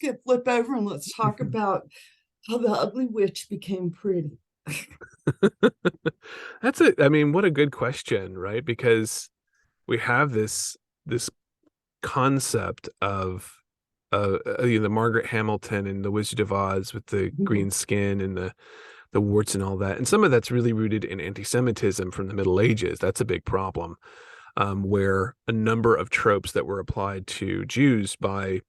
let's flip over and let's talk about how the ugly witch became pretty. I mean, what a good question, right? Because we have this concept of the Margaret Hamilton and the Wizard of Oz with the green skin and the warts and all that. And some of that's really rooted in anti-Semitism from the Middle Ages. That's a big problem, where a number of tropes that were applied to Jews by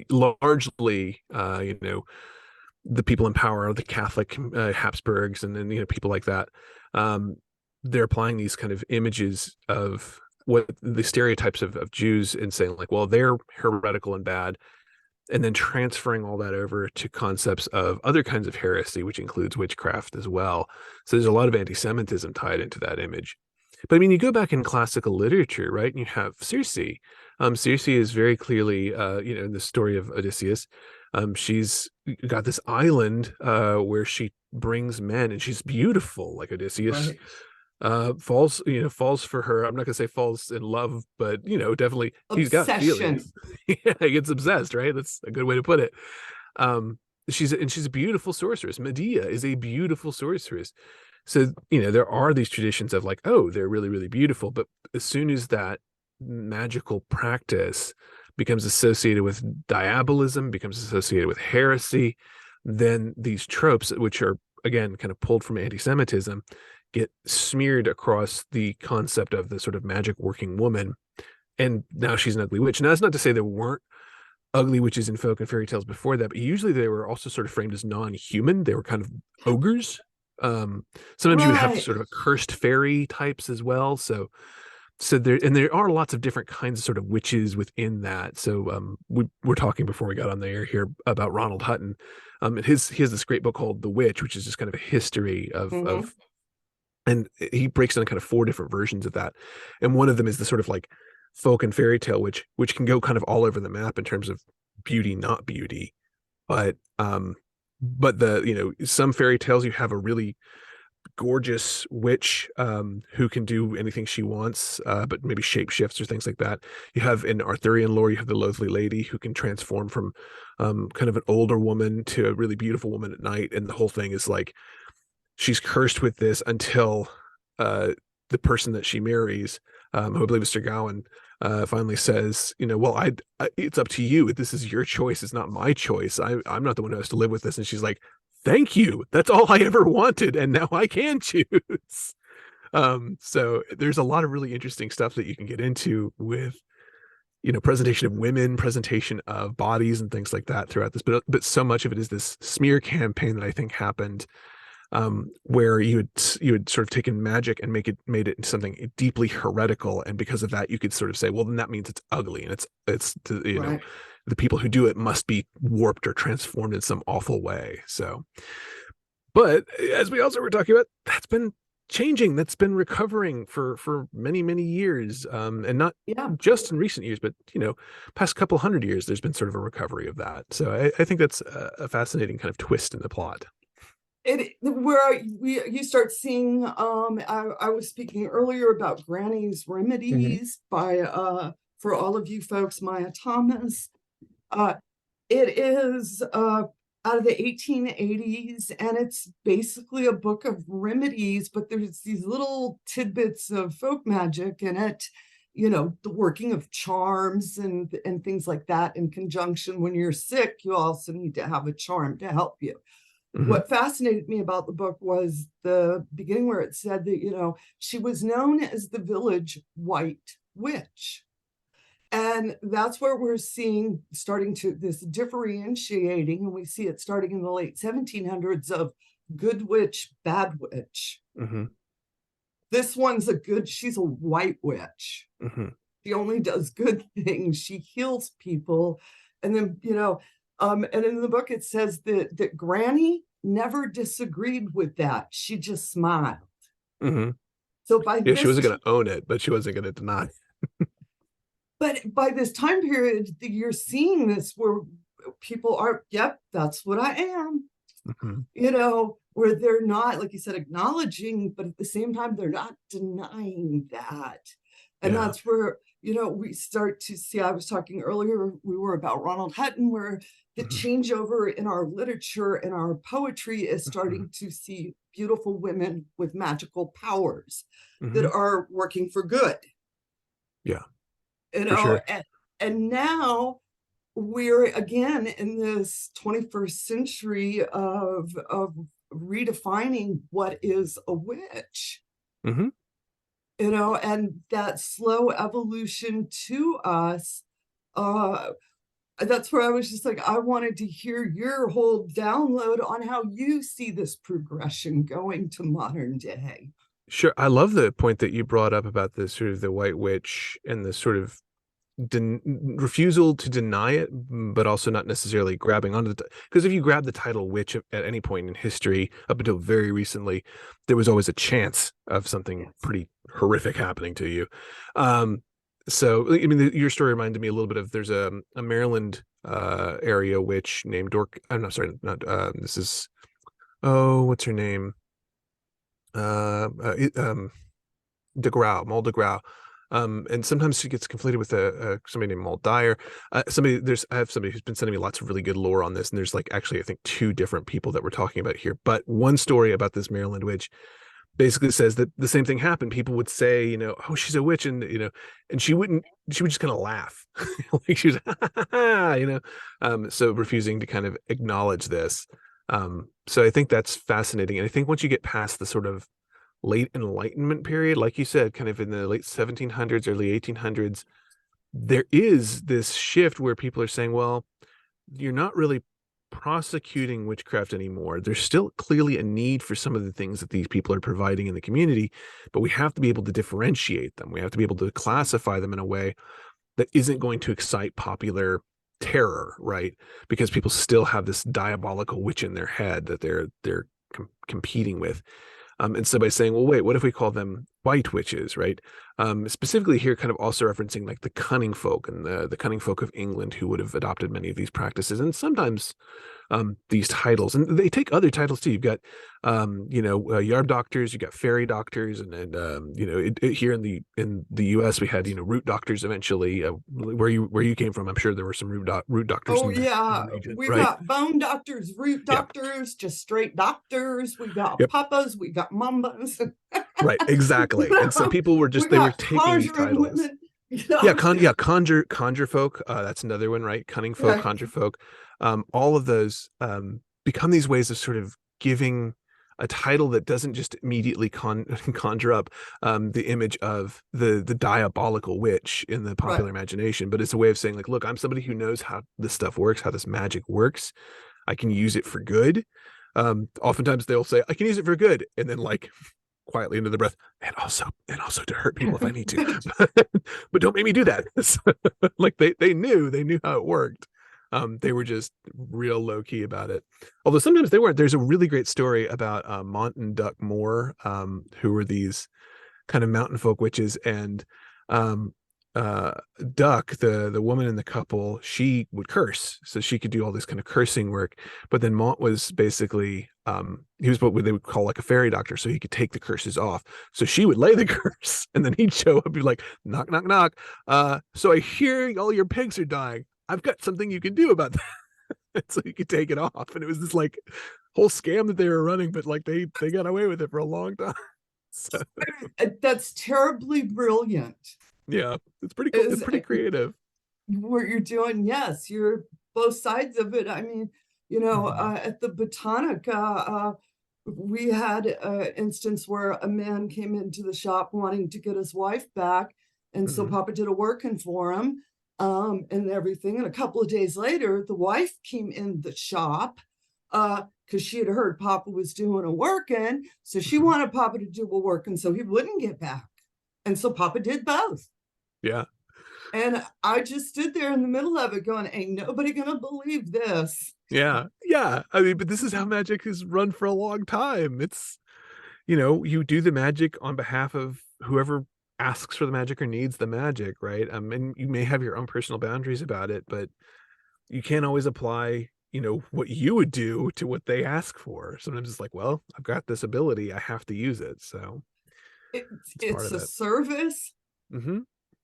largely, the people in power, the Catholic Habsburgs, and then people like that. Um, they're applying these kind of images of what the stereotypes of Jews and saying like, well, they're heretical and bad, and then transferring all that over to concepts of other kinds of heresy, which includes witchcraft as well. So there's a lot of anti-Semitism tied into that image. But I mean, you go back in classical literature, right? And you have Circe. Circe is very clearly, in the story of Odysseus, she's got this island where she brings men, and she's beautiful, like Odysseus. Right. Falls for her. I'm not gonna say falls in love, but definitely he's got Obsession. feelings. Yeah, he gets obsessed, right? That's a good way to put it. Um, she's a beautiful sorceress. Medea is a beautiful sorceress. So, there are these traditions of like, oh, they're really, really beautiful. But as soon as that magical practice becomes associated with diabolism, becomes associated with heresy, then these tropes, which are again kind of pulled from anti-Semitism, get smeared across the concept of the sort of magic working woman. And now she's an ugly witch. Now, that's not to say there weren't ugly witches in folk and fairy tales before that, but usually they were also sort of framed as non-human. They were kind of ogres. Sometimes you would have Right. sort of a cursed fairy types as well. So there are lots of different kinds of sort of witches within that. So we were talking before we got on the air here about Ronald Hutton. And he has this great book called The Witch, which is just kind of a history Hmm. of and he breaks down kind of four different versions of that. And one of them is the sort of like folk and fairy tale, which can go kind of all over the map in terms of beauty, not beauty. But the some fairy tales you have a really gorgeous witch who can do anything she wants, but maybe shape shifts or things like that. You have in Arthurian lore, you have the Loathly Lady who can transform from kind of an older woman to a really beautiful woman at night, and the whole thing is like she's cursed with this until uh, the person that she marries, who I believe is Sir Gawain, finally says, well, it's up to you. This is your choice. It's not my choice. I'm not the one who has to live with this. And she's like, thank you. That's all I ever wanted, and now I can choose. So there's a lot of really interesting stuff that you can get into with presentation of women, presentation of bodies, and things like that throughout this. But so much of it is this smear campaign that I think happened, where you had sort of taken magic and made it into something deeply heretical, and because of that, you could sort of say, well, then that means it's ugly, and it's Right. the people who do it must be warped or transformed in some awful way. So, but as we also were talking about, that's been changing. That's been recovering for many many years, and not Yeah. just in recent years, but past couple hundred years. There's been sort of a recovery of that. So I think that's a fascinating kind of twist in the plot. You start seeing, I was speaking earlier about Granny's Mm-hmm. Remedies by for all of you folks, Maya Thomas. uh it is out of the 1880s, and it's basically a book of remedies, but there's these little tidbits of folk magic in it, the working of charms and things like that. In conjunction, when you're sick, you also need to have a charm to help you. Mm-hmm. What fascinated me about the book was the beginning where it said that, she was known as the village white witch. And that's where we're seeing starting to this differentiating, and we see it starting in the late 1700s of good witch, bad witch. Mm-hmm. This she's a white witch. Mm-hmm. She only does good things. She heals people. And then, and in the book it says that Granny never disagreed with that. She just smiled. Mm-hmm. So by Yeah, she this wasn't going to own it, but she wasn't going to deny. but by this time period, you're seeing this where people are, yep, that's what I am, Mm-hmm. where they're not, like you said, acknowledging, but at the same time, they're not denying that. And Yeah. that's where, we start to see, I was talking earlier, we were about Ronald Hutton, where the Mhm. changeover in our literature and our poetry is Mhm. starting to see beautiful women with magical powers that Mhm. are working for good, Yeah, you for know, sure. and now we're again in this 21st century of redefining what is a witch, Mhm. and that slow evolution to us. uh that's where I was just like, I wanted to hear your whole download on how you see this progression going to modern day. Sure. I love the point that you brought up about the sort of the white witch and the sort of refusal to deny it, but also not necessarily grabbing onto the because if you grab the title witch at any point in history up until very recently, there was always a chance of something Yes. pretty horrific happening to you. Um, so I mean, your story reminded me a little bit of there's a Maryland area witch named Dork. I'm not sorry, not this is what's her name? It, DeGraw, Maul DeGraw. And sometimes she gets conflated with somebody named Maul Dyer. I have somebody who's been sending me lots of really good lore on this, and there's like actually I think two different people that we're talking about here. But one story about this Maryland witch basically says that the same thing happened. People would say, oh, she's a witch, and and she would just kind of laugh, like she was, so refusing to kind of acknowledge this. So I think that's fascinating, and I think once you get past the sort of late Enlightenment period, like you said, kind of in the late 1700s, early 1800s, there is this shift where people are saying, well, you're not really prosecuting witchcraft anymore. There's still clearly a need for some of the things that these people are providing in the community, but we have to be able to differentiate them. We have to be able to classify them in a way that isn't going to excite popular terror, right? Because people still have this diabolical witch in their head that they're competing with. And so by saying, well, wait, what if we call them white witches, right? Specifically here, kind of also referencing like the cunning folk and the cunning folk of England who would have adopted many of these practices. And sometimes these titles, and they take other titles too. You've got, yarb doctors, you got fairy doctors, here in the U.S. we had root doctors eventually. Where you came from, I'm sure there were some root doctors Oh in the yeah, region, we've right? got bone doctors, root Yeah, doctors, just straight doctors. We got yep, papas, we got mambas. right, exactly. And so people were We just they were got taking these conjuring titles. women. You know? Conjure folk. That's another one, right? Cunning folk, Yeah, conjure folk. All of those become these ways of sort of giving a title that doesn't just immediately conjure up the image of the diabolical witch in the right. popular imagination, but it's a way of saying like, look, I'm somebody who knows how this stuff works, how this magic works. I can use it for good. Oftentimes they'll say, I can use it for good, and then like quietly into the breath, and also to hurt people if I need to, but don't make me do that. Like they knew how it worked. They were just real low key about it. Although sometimes they weren't. There's a really great story about Mont and Duck Moore, who were these kind of mountain folk witches, and um uh Duck, the woman in the couple, she would curse, so she could do all this kind of cursing work. But then Mont was basically he was what they would call like a fairy doctor, so he could take the curses off. So she would lay the curse, and then he'd show up and be like, knock knock knock, so I hear all your pigs are dying. I've got something you can do about that. So you could take it off, and it was this like whole scam that they were running, but like they got away with it for a long time. So That's terribly brilliant. yeah, it's pretty cool. It's Is pretty creative. what you're doing. Yes, you're both sides of it. I mean, Mhm. at the Botanica, we had an instance where a man came into the shop wanting to get his wife back. And so Mhm. Papa did a working for him, and everything. And a couple of days later, the wife came in the shop because she had heard Papa was doing a working. So she Mhm. wanted Papa to do a working so he wouldn't get back. And so Papa did both. Yeah. And I just stood there in the middle of it going, ain't nobody gonna believe this. Yeah. Yeah. I mean, but this is how magic has run for a long time. It's, you do the magic on behalf of whoever asks for the magic or needs the magic, right? And you may have your own personal boundaries about it, but you can't always apply, what you would do to what they ask for. Sometimes it's like, well, I've got this ability, I have to use it. So It's it's part it's of a it. service, Hmm.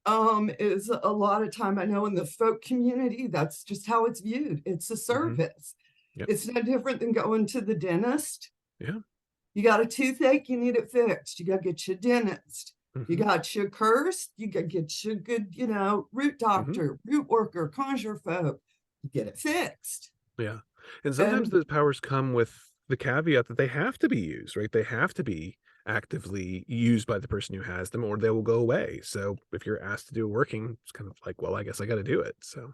is a lot of time, I know in the folk community, that's just how it's viewed. It's a Hmm. service. Yep. It's no different than going to the dentist. Yeah. You got a toothache, you need it fixed. You got to get your dentist. You Hmm. got your curse, you got to get your good, root Hmm. doctor, root worker, conjure folk. You get it fixed. Yeah. And sometimes And those powers come with the caveat that they have to be used, right? They have to be actively used by the person who has them or they will go away. So if you're asked to do a working, it's kind of like, well, I guess I got to do it. So,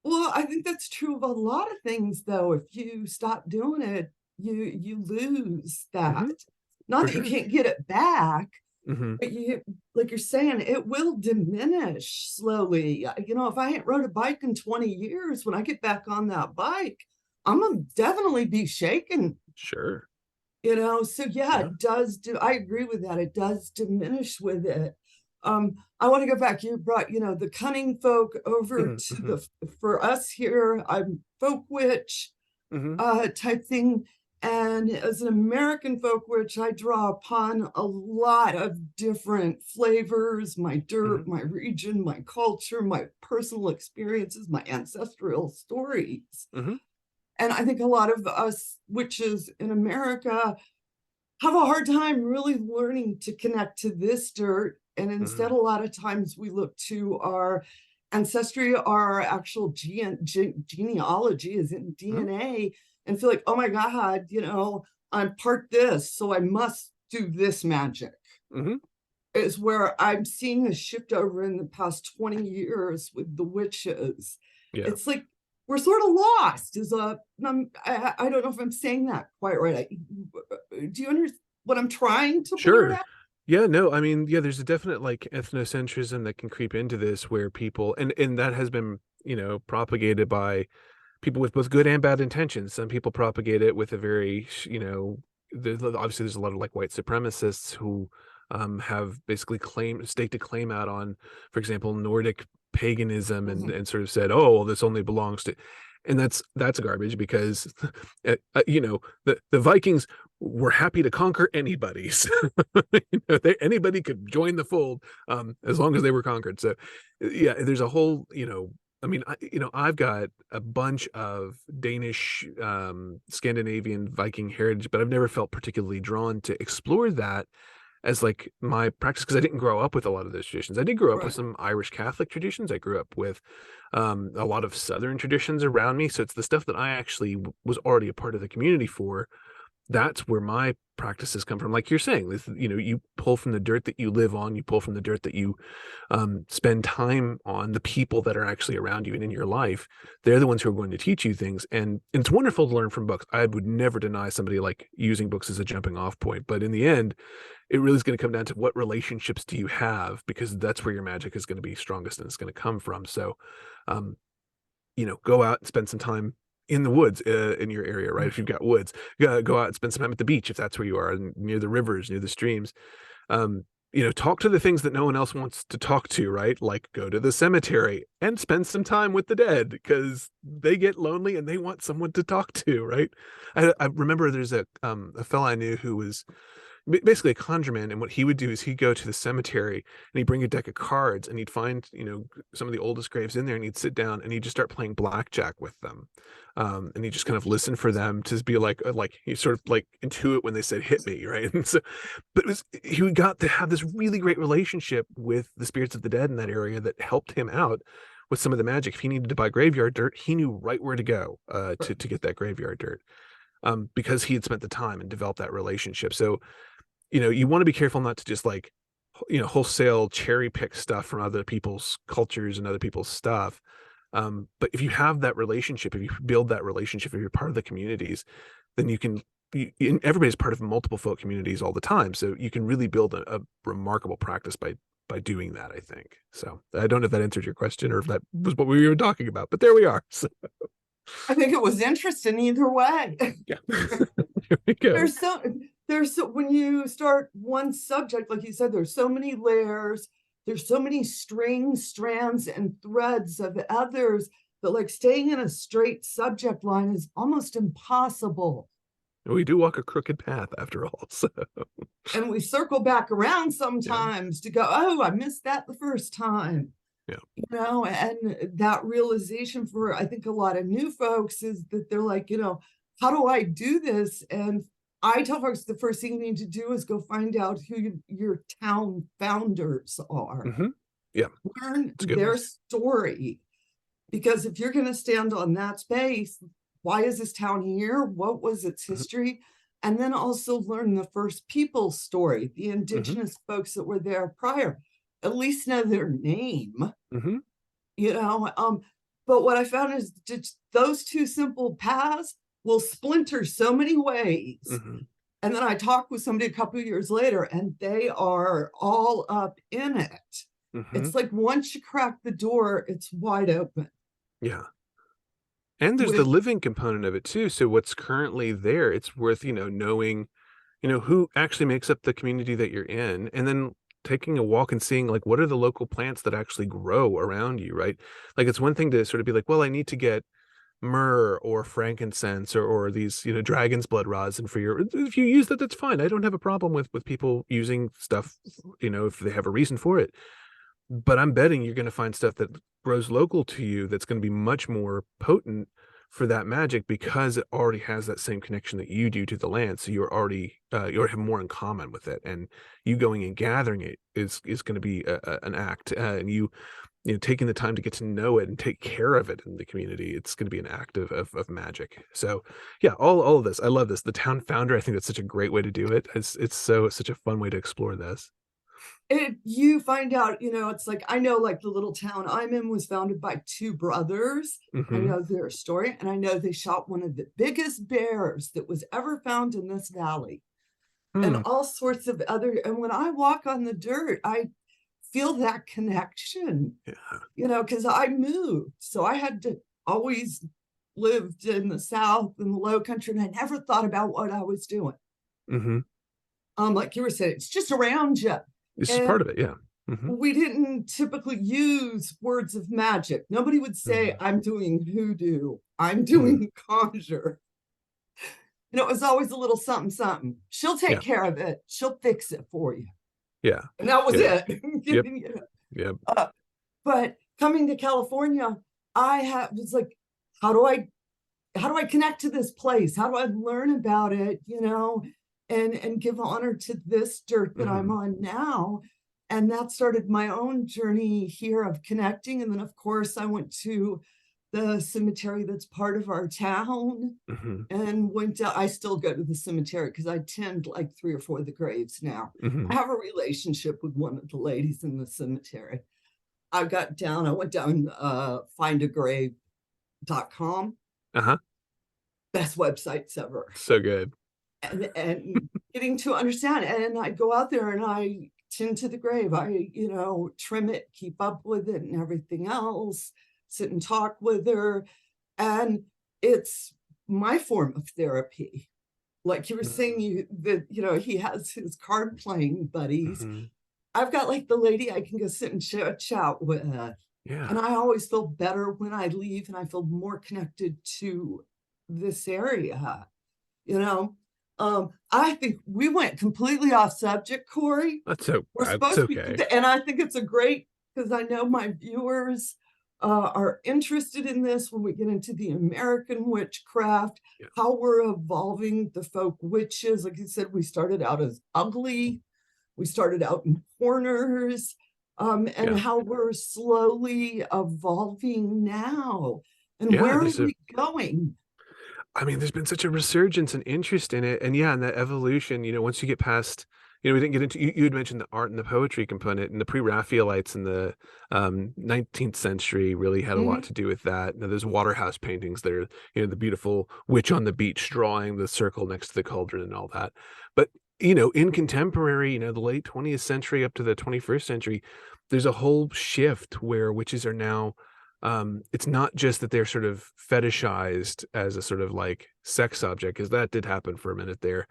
well, I think that's true of a lot of things, though. If you stop doing it, you lose that. hmm, Not for that you sure. can't get it back, Hmm. but like you're saying, it will diminish slowly. If I ain't rode a bike in 20 years, when I get back on that bike, I'm gonna definitely be shaking. Sure. So yeah, Yeah. it does do. I agree with that. It does diminish with it. I want to go back. You brought, the cunning folk over Hmm. to Hmm. for us here. I'm folk witch Hmm. type thing. And as an American folk witch, I draw upon a lot of different flavors, my Hmm. dirt, my region, my culture, my personal experiences, my ancestral stories. Hmm. And I think a lot of us witches in America have a hard time really learning to connect to this dirt. And instead, Hmm. a lot of times we look to our ancestry, our actual genealogy is in Hmm. DNA, and feel like, oh my God, I'm part this, so I must do this magic. Hmm. Is where I'm seeing a shift over in the past 20 years with the witches. Yeah. It's like we're sort of lost. I don't know if I'm saying that quite right. Do you understand what I'm trying to blurt Sure. out? Yeah, no, I mean, yeah, there's a definite like ethnocentrism that can creep into this where people and that has been, propagated by people with both good and bad intentions. Some people propagate it with a very, obviously there's a lot of like white supremacists who have basically staked a claim out on, for example, Nordic paganism Mhm. and sort of said, oh, well, this only belongs to, and that's garbage because, the Vikings were happy to conquer anybody. So, anybody could join the fold as long as they were conquered. So, yeah, there's a whole, I mean, I've got a bunch of Danish, Scandinavian Viking heritage, but I've never felt particularly drawn to explore that as like my practice because I didn't grow up with a lot of those traditions. I did grow up with Right. some Irish Catholic traditions. I grew up with a lot of Southern traditions around me. So it's the stuff that I actually was already a part of the community for. That's where my practices come from. Like you're saying, this, you pull from the dirt that you live on, you pull from the dirt that you spend time on, the people that are actually around you and in your life. They're the ones who are going to teach you things. And it's wonderful to learn from books. I would never deny somebody like using books as a jumping off point. But in the end, it really is going to come down to what relationships do you have, because that's where your magic is going to be strongest and it's going to come from. So, um, go out and spend some time in the woods in your area, right? If you've got woods, go out and spend some time at the beach if that's where you are, and near the rivers, near the streams. Um, talk to the things that no one else wants to talk to, right? Like go to the cemetery and spend some time with the dead because they get lonely and they want someone to talk to, right? I remember there's a fella I knew who was basically a conjurman, and what he would do is he'd go to the cemetery and he'd bring a deck of cards and he'd find some of the oldest graves in there and he'd sit down and he'd just start playing blackjack with them, and he'd just kind of listen for them to be like he sort of like intuit when they said hit me, right? And so, but it was he got to have this really great relationship with the spirits of the dead in that area that helped him out with some of the magic. If he needed to buy graveyard dirt, he knew right where to go to get that graveyard dirt, because he had spent the time and developed that relationship. So you want to be careful not to just like, wholesale cherry pick stuff from other people's cultures and other people's stuff. But if you have that relationship, if you build that relationship, if you're part of the communities, then you can, and everybody's part of multiple folk communities all the time. So you can really build a remarkable practice by doing that, I think. So I don't know if that answered your question or if that was what we were talking about, but there we are. So, I think it was interesting either way. yeah, there we go. There's so when you start one subject, like you said, there's so many layers, there's so many strings, strands, and threads of others that like staying in a straight subject line is almost impossible. We do walk a crooked path after all. So And we circle back around yeah. sometimes to go, oh, I missed that the first time. Yeah. And that realization for, I think, a lot of new folks is that they're like, how do I do this? And I tell folks the first thing you need to do is go find out who your town founders are. Hmm. Yeah. Learn It's a good their one. story. Because if you're going to stand on that space, why is this town here? What was its Hmm. history? And then also learn the first people's story, the Hmm. indigenous folks that were there prior, at least know their name, Hmm. you know. But what I found is just those two simple paths will splinter so many ways. Hmm. And then I talked with somebody a couple of years later, and they are all up in it. Hmm. It's like once you crack the door, it's wide open. Yeah. And there's the With living component of it too. So what's currently there, it's worth, knowing, who actually makes up the community that you're in, and then taking a walk and seeing like what are the local plants that actually grow around you, right? Like it's one thing to sort of be like, well, I need to get myrrh or frankincense or these, dragon's blood rods, and for your if you use that, that's fine. I don't have a problem with people using stuff, if they have a reason for it. But I'm betting you're going to find stuff that grows local to you that's going to be much more potent for that magic because it already has that same connection that you do to the land. So you already have more in common with it, and you going and gathering it is going to be an act, and taking the time to get to know it and take care of it in the community. It's going to be an act of magic. So yeah, all of this, I love this. The town founder, I think that's such a great way to do it. It's such a fun way to explore this. you find out, it's like, I know, like, the little town I'm in was founded by two brothers. I Hmm. know their story, and I know they shot one of the biggest bears that was ever found in this valley, and Hmm. all sorts of other. And when I walk on the dirt, I feel that connection, Yeah. because I moved. So I had to always lived in the South and the Low Country, and I never thought about what I was doing. Hmm. Like you were saying, it's just around you. This is And part of it. Yeah. Hmm. we didn't typically use words of magic. Nobody would say, Hmm. I'm doing hoodoo, I'm Hmm. doing conjure. It was always a little something, something. She'll take Yeah. care of it, she'll fix it for you. Yeah. And that was Yeah. it. Yep. Yep. But coming to California, was like, how do I connect to this place? How do I learn about it? And give honor to this dirt that I'm Hmm. on now. And that started my own journey here of connecting. And then, of course, I went to the cemetery that's part of our town Hmm. and went to, I still go to the cemetery because I tend like 3 or 4 of the graves now. Hmm. I have a relationship with one of the ladies in the cemetery. I went down findagrave.com, Uh-huh. best websites ever. So good. And getting to understand. And I go out there and I tend to the grave. I, trim it, keep up with it and everything else, sit and talk with her. And it's my form of therapy. Like you were saying, he has his card playing buddies. Hmm. I've got like the lady I can go sit and chat with. Yeah. And I always feel better when I leave and I feel more connected to this area, you know. I think we went completely off subject, Cory. We're That's supposed to okay. be, and I think it's a great, because I know my viewers are interested in this when we get into the American witchcraft, Yeah. how we're evolving the folk witches. Like you said, we started out as ugly, we started out in corners, and Yeah. how we're slowly evolving now. And Yeah. where are we going? I mean, there's been such a resurgence and interest in it. And yeah, and that evolution, once you get past, we didn't get into, you had mentioned the art and the poetry component, and the pre-Raphaelites in the 19th century really had a lot Mhm. to do with that. Now, there's Waterhouse paintings that are, the beautiful witch on the beach drawing the circle next to the cauldron and all that. But, in contemporary, the late 20th century up to the 21st century, there's a whole shift where witches are now it's not just that they're sort of fetishized as a sort of like sex object, because that did happen for a minute there.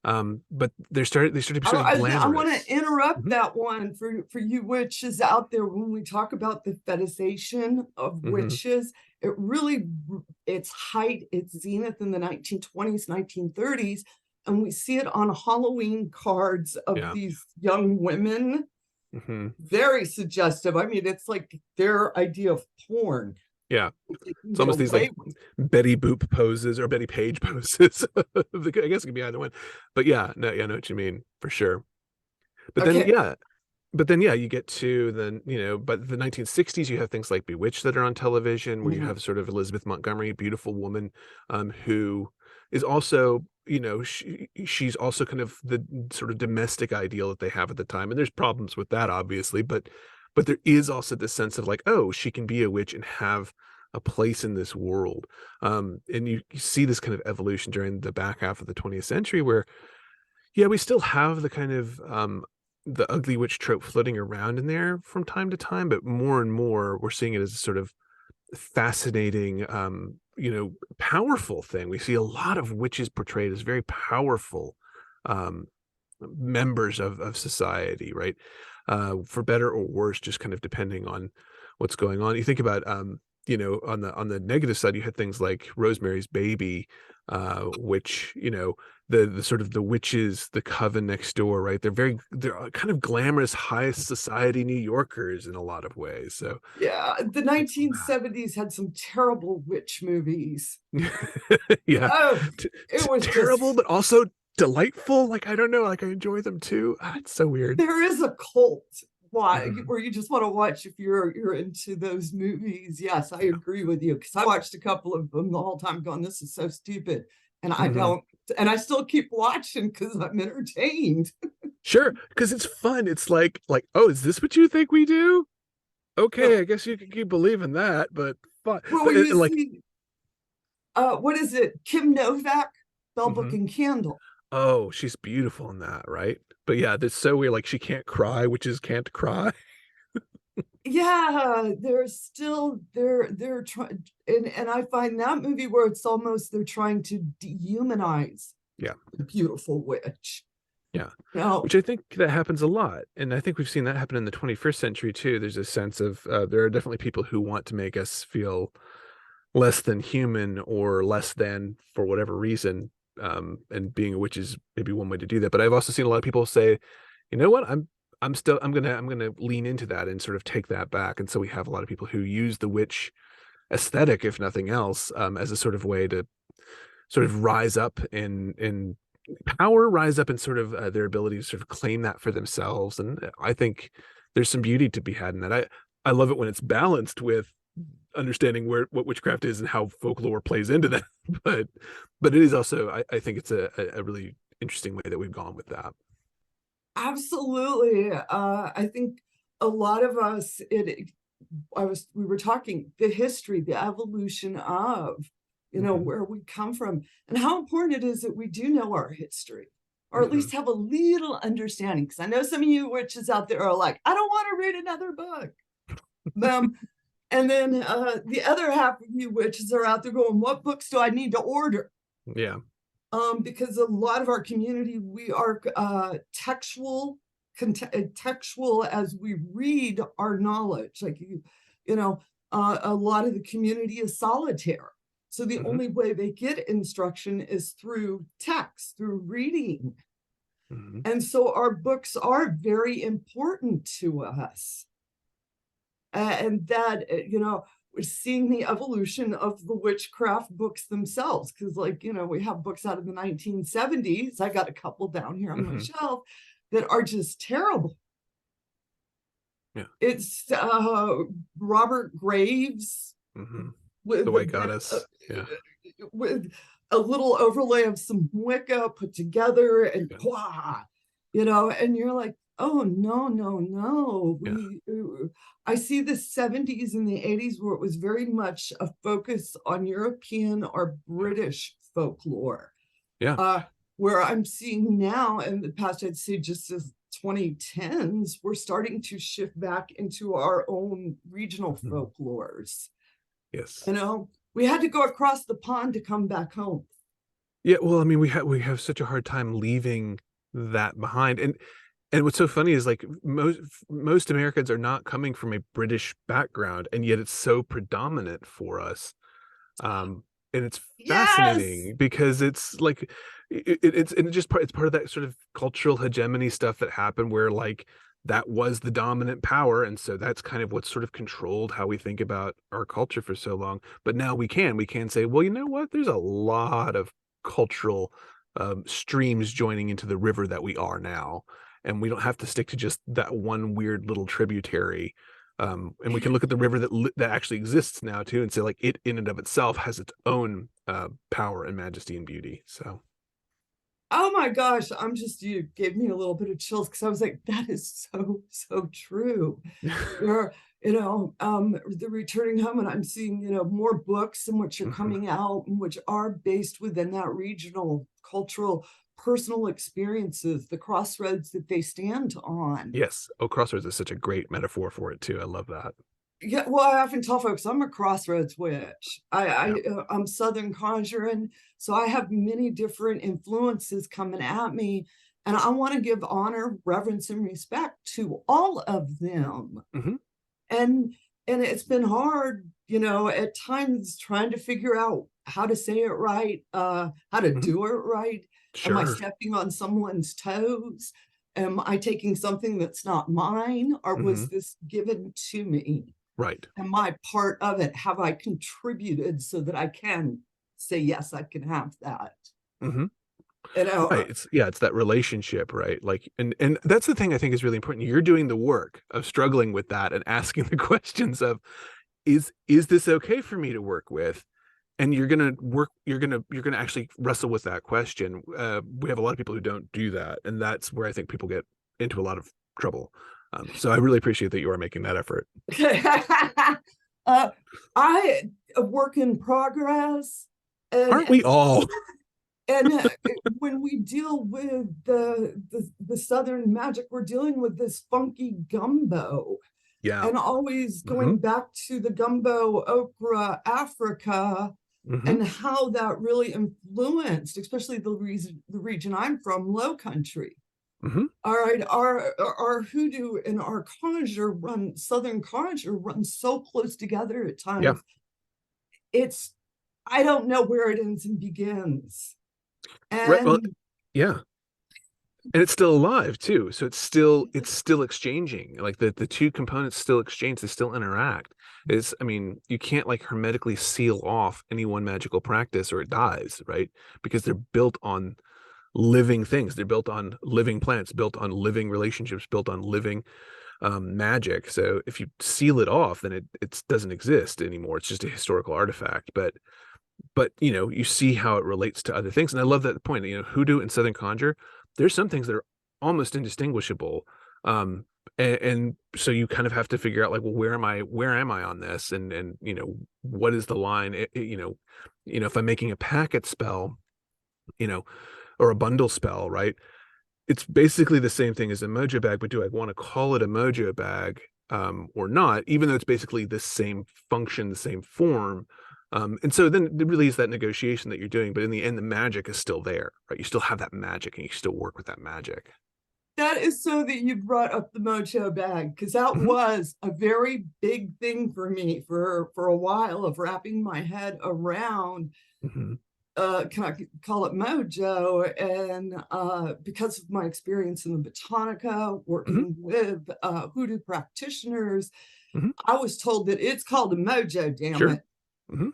But they started to be sort of I want to glamorous. interrupt Mhm. that one for you witches out there when we talk about the fetishization of Mhm. witches. it really, its height, its zenith in the 1920s, 1930s. And we see it on Halloween cards of Yeah. these young women. Hmm. Very suggestive. I mean, it's like their idea of porn. Yeah. They can It's get almost these like away with. Betty Boop poses or Betty Page poses. I guess it could be either one. But yeah, no, yeah, I know what you mean for sure. But then Okay. yeah, you get to then, but the 1960s, you have things like Bewitched that are on television, where you Mhm. have sort of Elizabeth Montgomery, beautiful woman, who is also, she's also kind of the sort of domestic ideal that they have at the time. And there's problems with that, obviously, but there is also this sense of like, oh, she can be a witch and have a place in this world. And you see this kind of evolution during the back half of the 20th century where yeah, we still have the kind of the ugly witch trope floating around in there from time to time, but more and more we're seeing it as a sort of fascinating, powerful thing. We see a lot of witches portrayed as very powerful um, members of society, right? For better or worse, just kind of depending on what's going on. You think about, on the negative side, you had things like Rosemary's Baby, which the sort of the witches, the coven next door, right? They're kind of glamorous, high society New Yorkers in a lot of ways. So Yeah, the 1970s had some terrible witch movies. yeah, Oh, it was terrible, just, but also delightful. Like I don't know, like I enjoy them too. It's so weird. there is a cult why Mhm. where you just want to watch if you're into those movies. Yes, I Yeah. agree with you because I watched a couple of them the whole time going, this is so stupid. And I Mhm. don't, and I still keep watching because I'm entertained. Sure, because it's fun. It's like, oh, is this what you think we do? Okay, I guess you can keep believing that, but fun. Well, But you and like, see, what is it? Kim Novak, Bell Book mhm. and Candle. Oh, she's beautiful in that, right? But yeah, that's so weird. Like she can't cry, witches can't cry. Yeah, they're still they're trying, and I find that movie where it's almost they're trying to dehumanize Yeah, the beautiful witch. yeah. Now, Which I think that happens a lot, and I think we've seen that happen in the 21st century too. There's a sense of there are definitely people who want to make us feel less than human or less than for whatever reason. And being a witch is maybe one way to do that. But I've also seen a lot of people say, you know what, I'm gonna lean into that and sort of take that back. And so we have a lot of people who use the witch aesthetic, if nothing else, as a sort of way to sort of rise up in power, rise up in sort of their ability to sort of claim that for themselves. And I think there's some beauty to be had in that. I love it when it's balanced with understanding what witchcraft is and how folklore plays into that. But it is also I think it's a really interesting way that we've gone with that. absolutely. I think a lot of us, we were talking the history, the evolution of, Hmm. where we come from and how important it is that we do know our history, or at Hmm. least have a little understanding. Because I know some of you witches out there are like, I don't want to read another book. Um, and then the other half of you witches are out there going, what books do I need to order? Yeah. Because a lot of our community, we are textual as we read our knowledge. Like a lot of the community is solitary. So the Hmm. only way they get instruction is through text, through reading. Hmm. And so our books are very important to us. And that, we're seeing the evolution of the witchcraft books themselves. Because, like, we have books out of the 1970s. I got a couple down here on my Hmm. shelf that are just terrible. Yeah. It's Robert Graves Hmm. The with white goddess. Yeah. with a little overlay of some Wicca put together, and Yeah. and you're like, oh no, no, no. Yeah. I see the 70s and the 80s where it was very much a focus on European or Yeah. British folklore. Yeah. Uh, where I'm seeing now in the past, I'd say just as 2010s, we're starting to shift back into our own regional Mhm. folklores. Yes. We had to go across the pond to come back home. Yeah, well, I mean, we have such a hard time leaving that behind, and And what's so funny is like most Americans are not coming from a British background, and yet it's so predominant for us. And it's Yes. fascinating because it's like it's and it's part of that sort of cultural hegemony stuff that happened where like that was the dominant power, and so that's kind of what sort of controlled how we think about our culture for so long. But now we can say, well, you know what? There's a lot of cultural streams joining into the river that we are now, and we don't have to stick to just that one weird little tributary. And we can look at the river that actually exists now too, and say like it in and of itself has its own power and majesty and beauty. So Oh my gosh, you gave me a little bit of chills because I was like, that is so, so true. Where, the returning home, and I'm seeing, more books and which are mhm. coming out and which are based within that regional, cultural, personal experiences, the crossroads that they stand on. Yes. Oh, crossroads is such a great metaphor for it too. I love that. Yeah, well, I often tell folks I'm a crossroads witch. Yeah. I'm Southern conjuring, so I have many different influences coming at me, and I want to give honor, reverence, and respect to all of them. Hmm. And it's been hard, at times trying to figure out how to say it right, how to Hmm. do it right. Am I Sure. stepping on someone's toes? Am I taking something that's not mine, or was Hmm. this given to me? Right. Am I part of it? Have I contributed so that I can say, yes, I can have that? Hmm. You know, Right. It's that relationship, right? Like, and that's the thing I think is really important. You're doing the work of struggling with that and asking the questions of, is this okay for me to work with? And you're gonna actually wrestle with that question. We have a lot of people who don't do that, and that's where I think people get into a lot of trouble. So I really appreciate that you are making that effort. uh, I a work in progress, and Aren't we all? when we deal with the Southern magic, we're dealing with this funky gumbo, Yeah. and always Hmm. going back to the gumbo okra Africa Hmm. and how that really influenced, especially the region I'm from, Low Country. Hmm. All right, our hoodoo and our Southern conjure run so close together at Yeah. times. It's I don't know where it ends and begins. Right. Well, And yeah. And it's still alive too. So it's still exchanging. Like the two components still exchange, they still interact. It's I mean, you can't like hermetically seal off any one magical practice or it dies, right? Because they're built on living things. They're built on living plants, built on living relationships, built on living magic. So if you seal it off, then it doesn't exist anymore. It's just a historical artifact. But you see how it relates to other things. And I love that point. Hoodoo and Southern Conjure, there's some things that are almost indistinguishable. And so you kind of have to figure out like, well, where am I on this? And what is the line? If I'm making a packet spell, you know, or a bundle spell, right? It's basically the same thing as a mojo bag, but do I want to call it a mojo bag or not, even though it's basically the same function, the same form. And so then there really is that negotiation that you're doing, but in the end, the magic is still there, right? You still have that magic and you still work with that magic. that is so that you brought up the mojo bag, because that Hmm. was a very big thing for me for a while, of wrapping my head around, Hmm. can I call it mojo? And because of my experience in the Botanica, Hmm. working with hoodoo practitioners, Hmm. I was told that it's called a mojo, damn Sure. it. Hmm.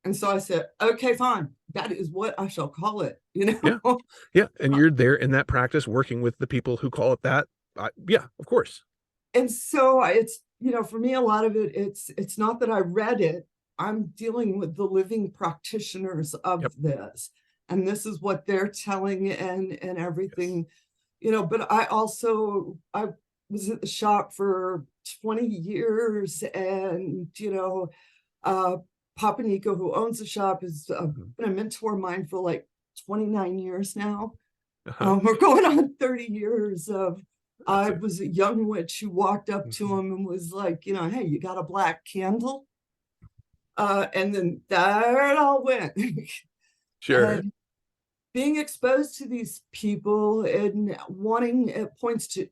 And so I said, okay, fine. That is what I shall call it, you Yeah. know? Yeah. And you're there in that practice working with the people who call it that. Yeah, of course. And so it's, for me, a lot of it, it's not that I read it. I'm dealing with the living practitioners of Yep. this. And this is what they're telling and Yes. everything. But I was at the shop for 20 years, and uh Papa Nico, who owns the shop, has Hmm. been a mentor of mine for like 29 years now. Uh-huh. We're going on 30 years of That's I a was a young witch who walked up to mhm. him and was like, hey, you got a black candle? And then there it all went. Sure. And being exposed to these people and wanting it points to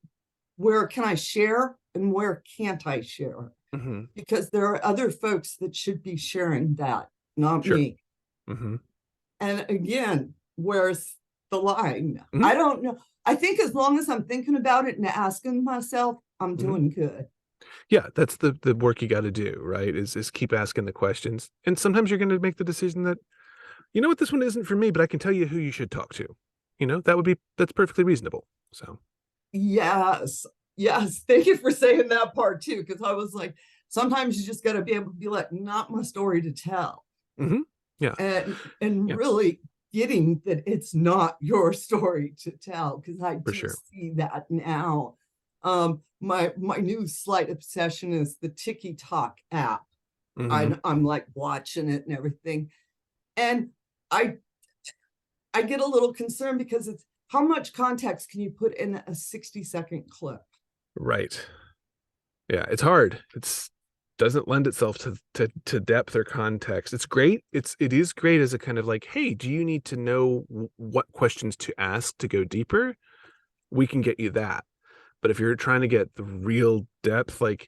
where can I share and where can't I share? Hmm. Because there are other folks that should be sharing that, not Sure. me. Hmm. And again, where's the line? Hmm. I don't know. I think as long as I'm thinking about it and asking myself, I'm Hmm. doing good. Yeah, that's the work you got to do, right? Is keep asking the questions, and sometimes you're going to make the decision that, you know what, this one isn't for me, but I can tell you who you should talk to. That's perfectly reasonable. So, Yes. Yes. Thank you for saying that part too. Cause I was like, sometimes you just got to be able to be like, not my story to tell. hmm, yeah, And yeah, really getting that it's not your story to tell. Cause I for do sure. see that now. My new slight obsession is the TikTok app. Hmm. I'm like watching it and everything. And I I get a little concerned because it's how much context can you put in a 60-second clip? Right. Yeah, it's hard. It's doesn't lend itself to depth or context. It's great. It is great as a kind of like, hey, do you need to know what questions to ask to go deeper? We can get you that. But if you're trying to get the real depth, like,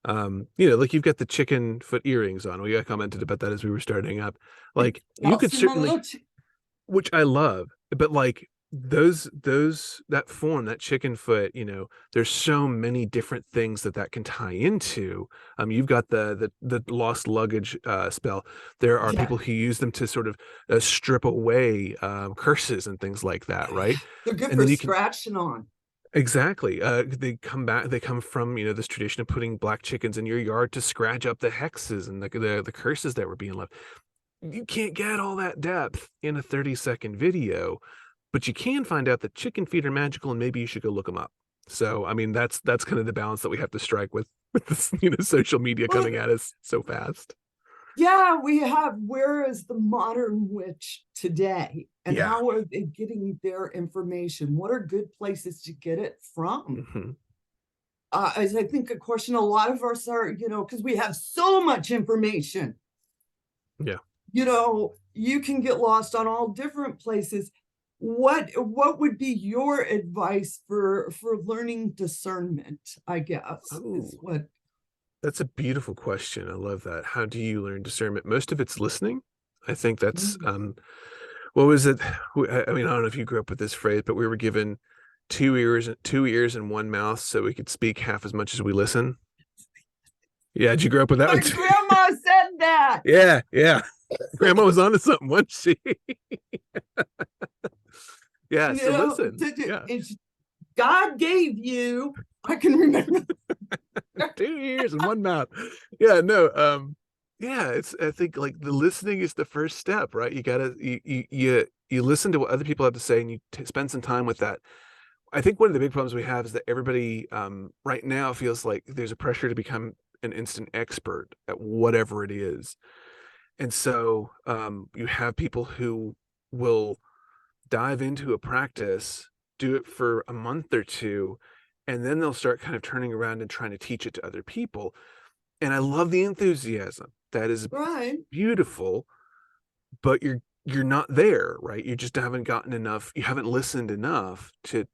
like you've got the chicken foot earrings on. We got commented about that as we were starting up. Like you Y'all could see my certainly, little which I love, but like those that form, that chicken foot, there's so many different things that can tie into. You've got the lost luggage spell. There are yeah, people who use them to sort of strip away curses and things like that, right? they're good And for then you can scratching on. exactly. They come from, this tradition of putting black chickens in your yard to scratch up the hexes and the curses that were being left. You can't get all that depth in a 30-second video, but you can find out that chicken feet are magical and maybe you should go look them up. So, I mean, that's kind of the balance that we have to strike with this, social media Well, coming at us so fast. yeah, we have where is the modern witch today? And Yeah. how are they getting their information? What are good places to get it from? Hmm. As I think a question a lot of us are, because we have so much information, Yeah. you can get lost on all different places. What would be your advice for learning discernment, I guess, is Oh, what. that's a beautiful question. I love that. How do you learn discernment? Most of it's listening. I think that's what was it? I mean, I don't know if you grew up with this phrase, but we were given two ears and one mouth so we could speak half as much as we listen. Yeah, did you grow up with that My one too? grandma said that. Yeah, yeah. Grandma was onto something, wasn't she? Yeah, so listen. Yeah. It's God gave you. I can remember. 2 ears and one mouth. Yeah, no, yeah, I think like the listening is the first step, right? You listen to what other people have to say and you spend some time with that. I think one of the big problems we have is that everybody right now feels like there's a pressure to become an instant expert at whatever it is. And so you have people who will dive into a practice, do it for a month or two, and then they'll start kind of turning around and trying to teach it to other people. And I love the enthusiasm. That is Right. beautiful, but you're not there, right? You just haven't gotten enough, you haven't listened enough to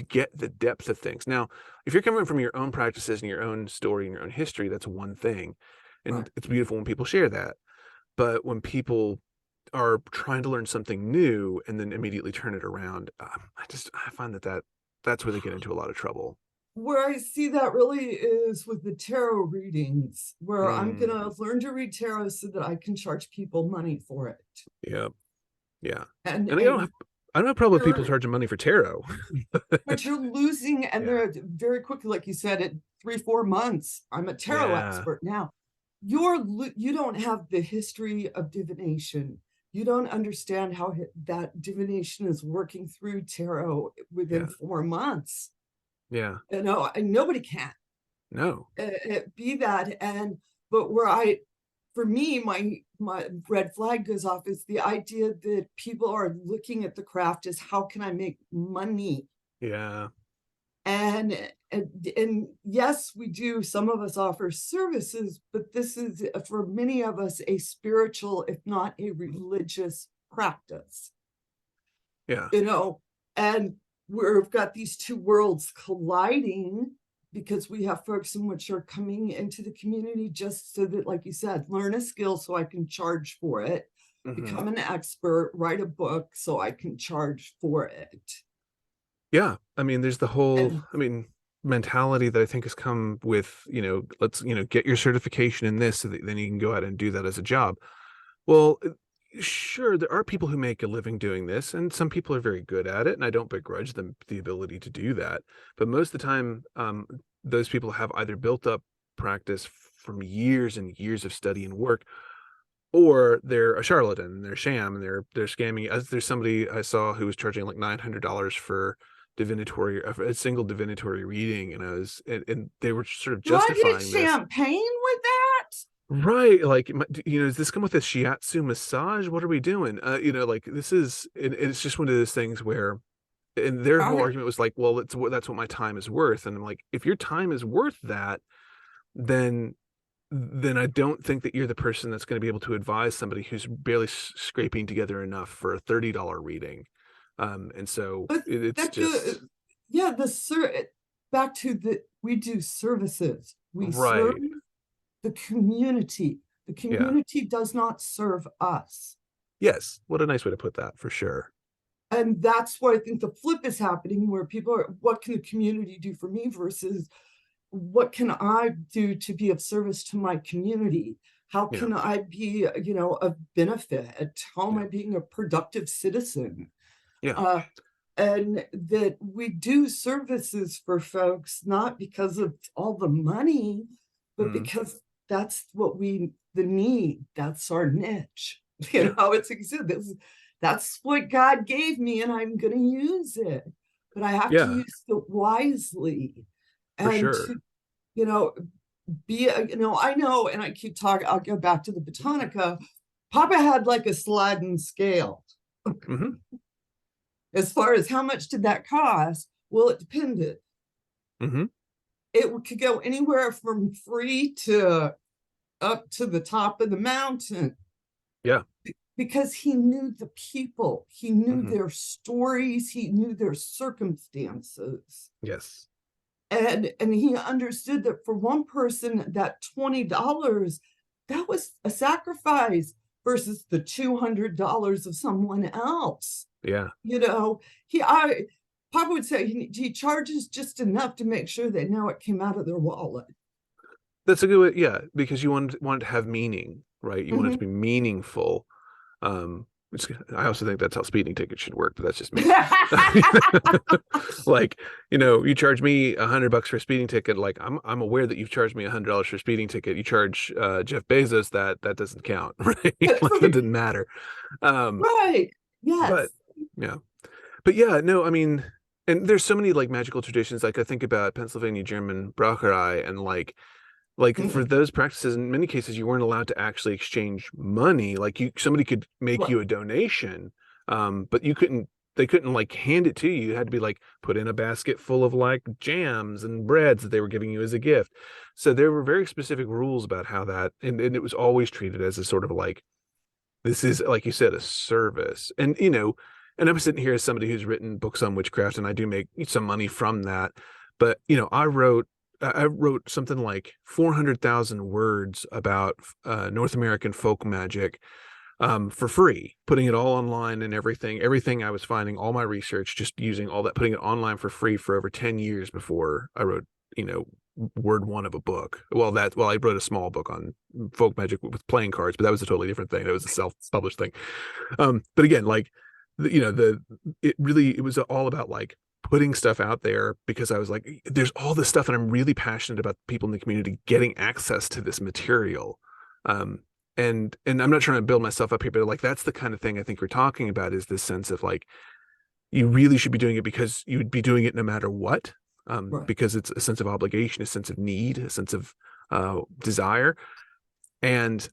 get the depth of things. Now, if you're coming from your own practices and your own story and your own history, that's one thing. Right. And it's beautiful when people share that. But when people are trying to learn something new and then immediately turn it around, I find that's where they get into a lot of trouble. Where I see that really is with the tarot readings, where I'm Mm, gonna learn to read tarot so that I can charge people money for it. yeah, yeah. And And and I don't have a problem with people you're charging money for tarot. but you're losing, and Yeah, they're very quickly, like you said, at 3-4 months, I'm a tarot yeah, expert now. You don't have the history of divination. You don't understand how that divination is working through tarot within yeah, 4 months. yeah. And nobody can No, be that. And but where for me, my red flag goes off is the idea that people are looking at the craft as how can I make money. yeah, And yes, we do, some of us offer services, but this is for many of us a spiritual, if not a religious practice. Yeah. you know, and we've got these two worlds colliding because we have folks in which are coming into the community just so that, like you said, learn a skill so I can charge for it, Hmm. become an expert, write a book so I can charge for it. Yeah. I mean, there's the whole, And I mean, mentality that I think has come with, let's, get your certification in this so that then you can go out and do that as a job. Well, sure, there are people who make a living doing this, and some people are very good at it, and I don't begrudge them the ability to do that. But most of the time, those people have either built up practice from years and years of study and work, or they're a charlatan and they're sham and they're scamming. As there's somebody I saw who was charging like $900 for divinatory a single divinatory reading, and and they were sort of do I get justifying this. champagne with that? Right, like, does this come with a shiatsu massage? What are we doing? Like, this is, it's just one of those things where, and their All whole right. argument was like, well, that's what my time is worth, and I'm like, if your time is worth that, then I don't think that you're the person that's going to be able to advise somebody who's barely scraping together enough for a $30 reading, and so But it's that go, just yeah, back to we do services. We serve right, the community. The yeah, community does not serve us. yes, what a nice way to put that, for sure, And that's where I think the flip is happening, where people are, what can the community do for me versus what can I do to be of service to my community? How yeah, can I be, of benefit? How am yeah, I being a productive citizen? yeah, Uh, and that we do services for folks, not because of all the money, but mhm, because that's what the need, that's our niche. yeah, It's this, that's what God gave me, and I'm going to use it, but I have to yeah, use it wisely for and to, sure. you know, I know, and I keep talking, I'll go back to the Botanica. Papa had like a sliding scale Hmm. as far as how much did that cost. Well, it depended. Hmm. It could go anywhere from free to up to the top of the mountain, Yeah. because he knew the people, he knew Hmm. their stories, he knew their circumstances, Yes. and he understood that for one person, that $20, that was a sacrifice versus the $200 of someone else. Yeah. you know he I Papa would say he charges just enough to make sure they know it came out of their wallet. That's a good way. Yeah, because you want it to have meaning, right? You want it to Mm-hmm. be meaningful. I also think that's how speeding tickets should work, but that's just me. Like, you charge me $100 for a speeding ticket. Like, I'm aware that you've charged me $100 for a speeding ticket. You charge Jeff Bezos that doesn't count, right? Like, that didn't matter. Um, Right. Yes. but yeah, but yeah, no, I mean, and there's so many like magical traditions. Like, I think about Pennsylvania German Brauerei, and like Mm-hmm. for those practices, in many cases you weren't allowed to actually exchange money. Like, somebody could make Right. you a donation, but they couldn't like hand it to you. You had to be like put in a basket full of like jams and breads that they were giving you as a gift. So there were very specific rules about how that, and it was always treated as a sort of like, this is, like you said, a service. And I'm sitting here as somebody who's written books on witchcraft, and I do make some money from that. But I wrote something like 400,000 words about North American folk magic, for free, putting it all online, and everything I was finding, all my research, just using all that, putting it online for free for over 10 years before I wrote, you know, word one of a book. I wrote a small book on folk magic with playing cards, but that was a totally different thing. That was a self-published thing. But again, like, it was all about like putting stuff out there, because I was like, there's all this stuff, and I'm really passionate about people in the community getting access to this material. Um, and I'm not trying to build myself up here, but like, that's the kind of thing I think we're talking about, is this sense of like, you really should be doing it because you would be doing it no matter what, Right. because it's a sense of obligation, a sense of need, a sense of desire, and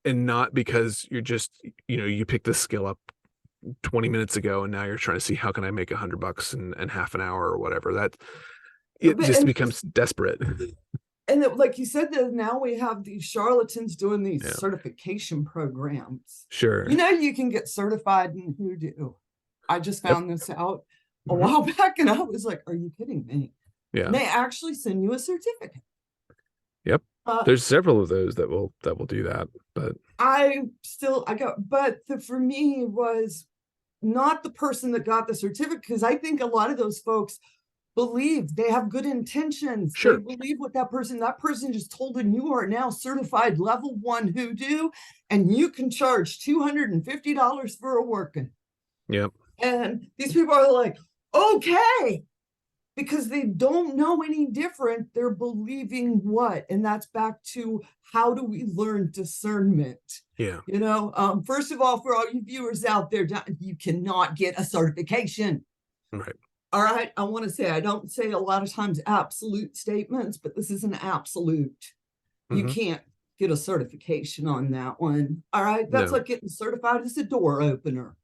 not because you're just, you picked this skill up 20 minutes ago, and now you're trying to see how can I make $100 in half an hour or whatever. That it But just becomes desperate. like you said, that now we have these charlatans doing these Yeah, certification programs. sure. You can get certified in hoodoo. I just Yep. found this out a Mhm. while back, and I was like, are you kidding me? Yeah. And they actually send you a certificate. Yep. Uh, There's several of those that will do that, but I got, but for me was not the person that got the certificate, because I think a lot of those folks believe they have good intentions. They sure. believe what that person just told them, you are now certified level 1 hoodoo, and you can charge $250 for a working. Yep. And these people are like, okay, because they don't know any different. They're believing what? And that's back to, how do we learn discernment? Yeah. First of all, for all you viewers out there, you cannot get a certification. Right. All right. I want to say, I don't say a lot of times absolute statements, but this is an absolute. You Hmm. can't get a certification on that one. All right. That's No. like getting certified as a door opener.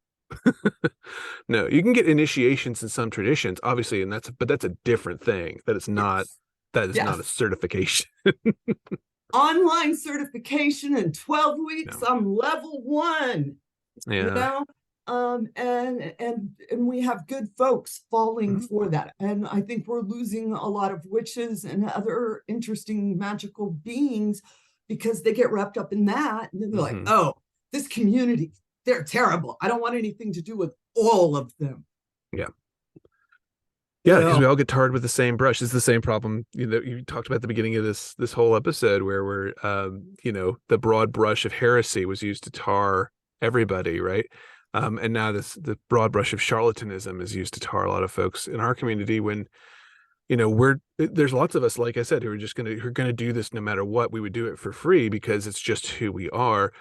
No, you can get initiations in some traditions, obviously, and that's a different thing. Yes. That is not a Yes. certification. Online certification in 12 weeks. No. I'm level 1, you Yeah. know? And we have good folks falling Mhm. for that. And I think we're losing a lot of witches and other interesting magical beings because they get wrapped up in that. And then they're like, Mhm. oh, this community, they're terrible. I don't want anything to do with all of them. Yeah. You Yeah, because we know, all get tarred with the same brush. It's the same problem, you talked about at the beginning of this whole episode where the broad brush of heresy was used to tar everybody, right? And now the broad brush of charlatanism is used to tar a lot of folks in our community when, there's lots of us, like I said, who are gonna do this no matter what. We would do it for free because it's just who we are.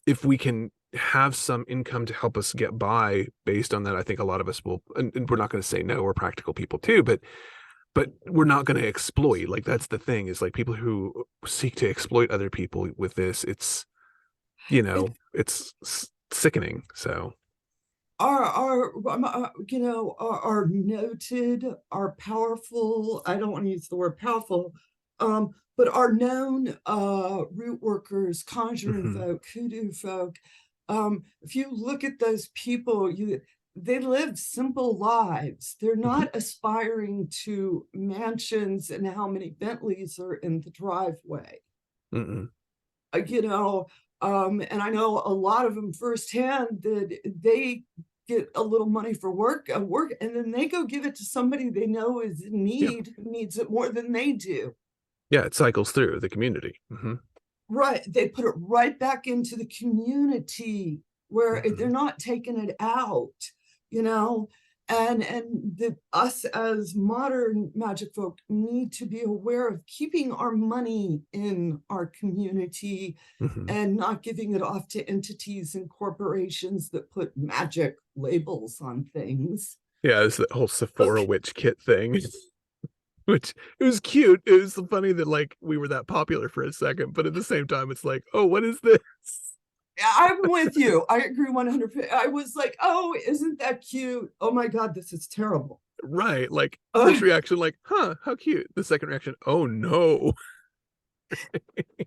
If we can have some income to help us get by based on that, I think a lot of us will, and we're not going to say no, we're practical people too, but we're not going to exploit. Like, that's the thing, is like people who seek to exploit other people with this, it, it's sickening. So are noted, are powerful, I don't want to use the word powerful, but are known root workers, conjuring mhm, folk, hoodoo folk. If you look at those people, they live simple lives. They're mhm, not aspiring to mansions and how many Bentleys are in the driveway. mhm. uh, you know, and I know a lot of them firsthand that they get a little money for work, and then they go give it to somebody they know is in Yeah, need, who needs it more than they do. yeah, it cycles through the community. Hmm. Right. They put it right back into the community where they're Hmm. not taking it out, you know. And us as modern magic folk need to be aware of keeping our money in our community Hmm. and not giving it off to entities and corporations that put magic labels on things. Yeah, it's the whole Sephora Okay. witch kit thing. Which, it was cute. It was funny that like we were that popular for a second, but at the same time, it's like, oh, what is this? I'm with you. I agree 100%. I was like, oh, isn't that cute? Oh my God, this is terrible. Right. Like, first Uh, reaction, like, huh, how cute. The second reaction, oh no.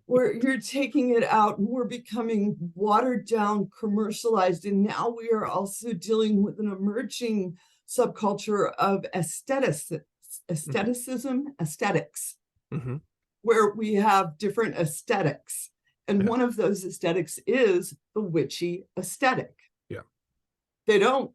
where you're taking it out and we're becoming watered down, commercialized. And now we are also dealing with an emerging subculture of Hmm. aesthetics, Hmm. where we have different aesthetics. And Yeah. one of those aesthetics is the witchy aesthetic. Yeah. They don't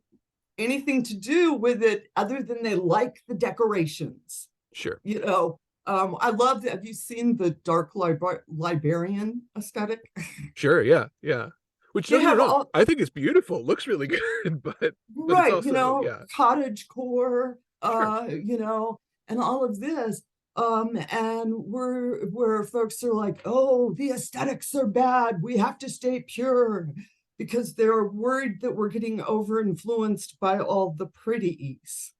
anything to do with it other than they like the decorations. Sure. I love that. Have you seen the dark librarian aesthetic? Sure. Yeah. Yeah. Which, They don't get me have wrong, all I think it's beautiful. It looks really good, but it's right, also, yeah, cottage core, sure. and all of this. And where folks are like, oh, the aesthetics are bad. We have to stay pure because they're worried that we're getting over influenced by all the pretties.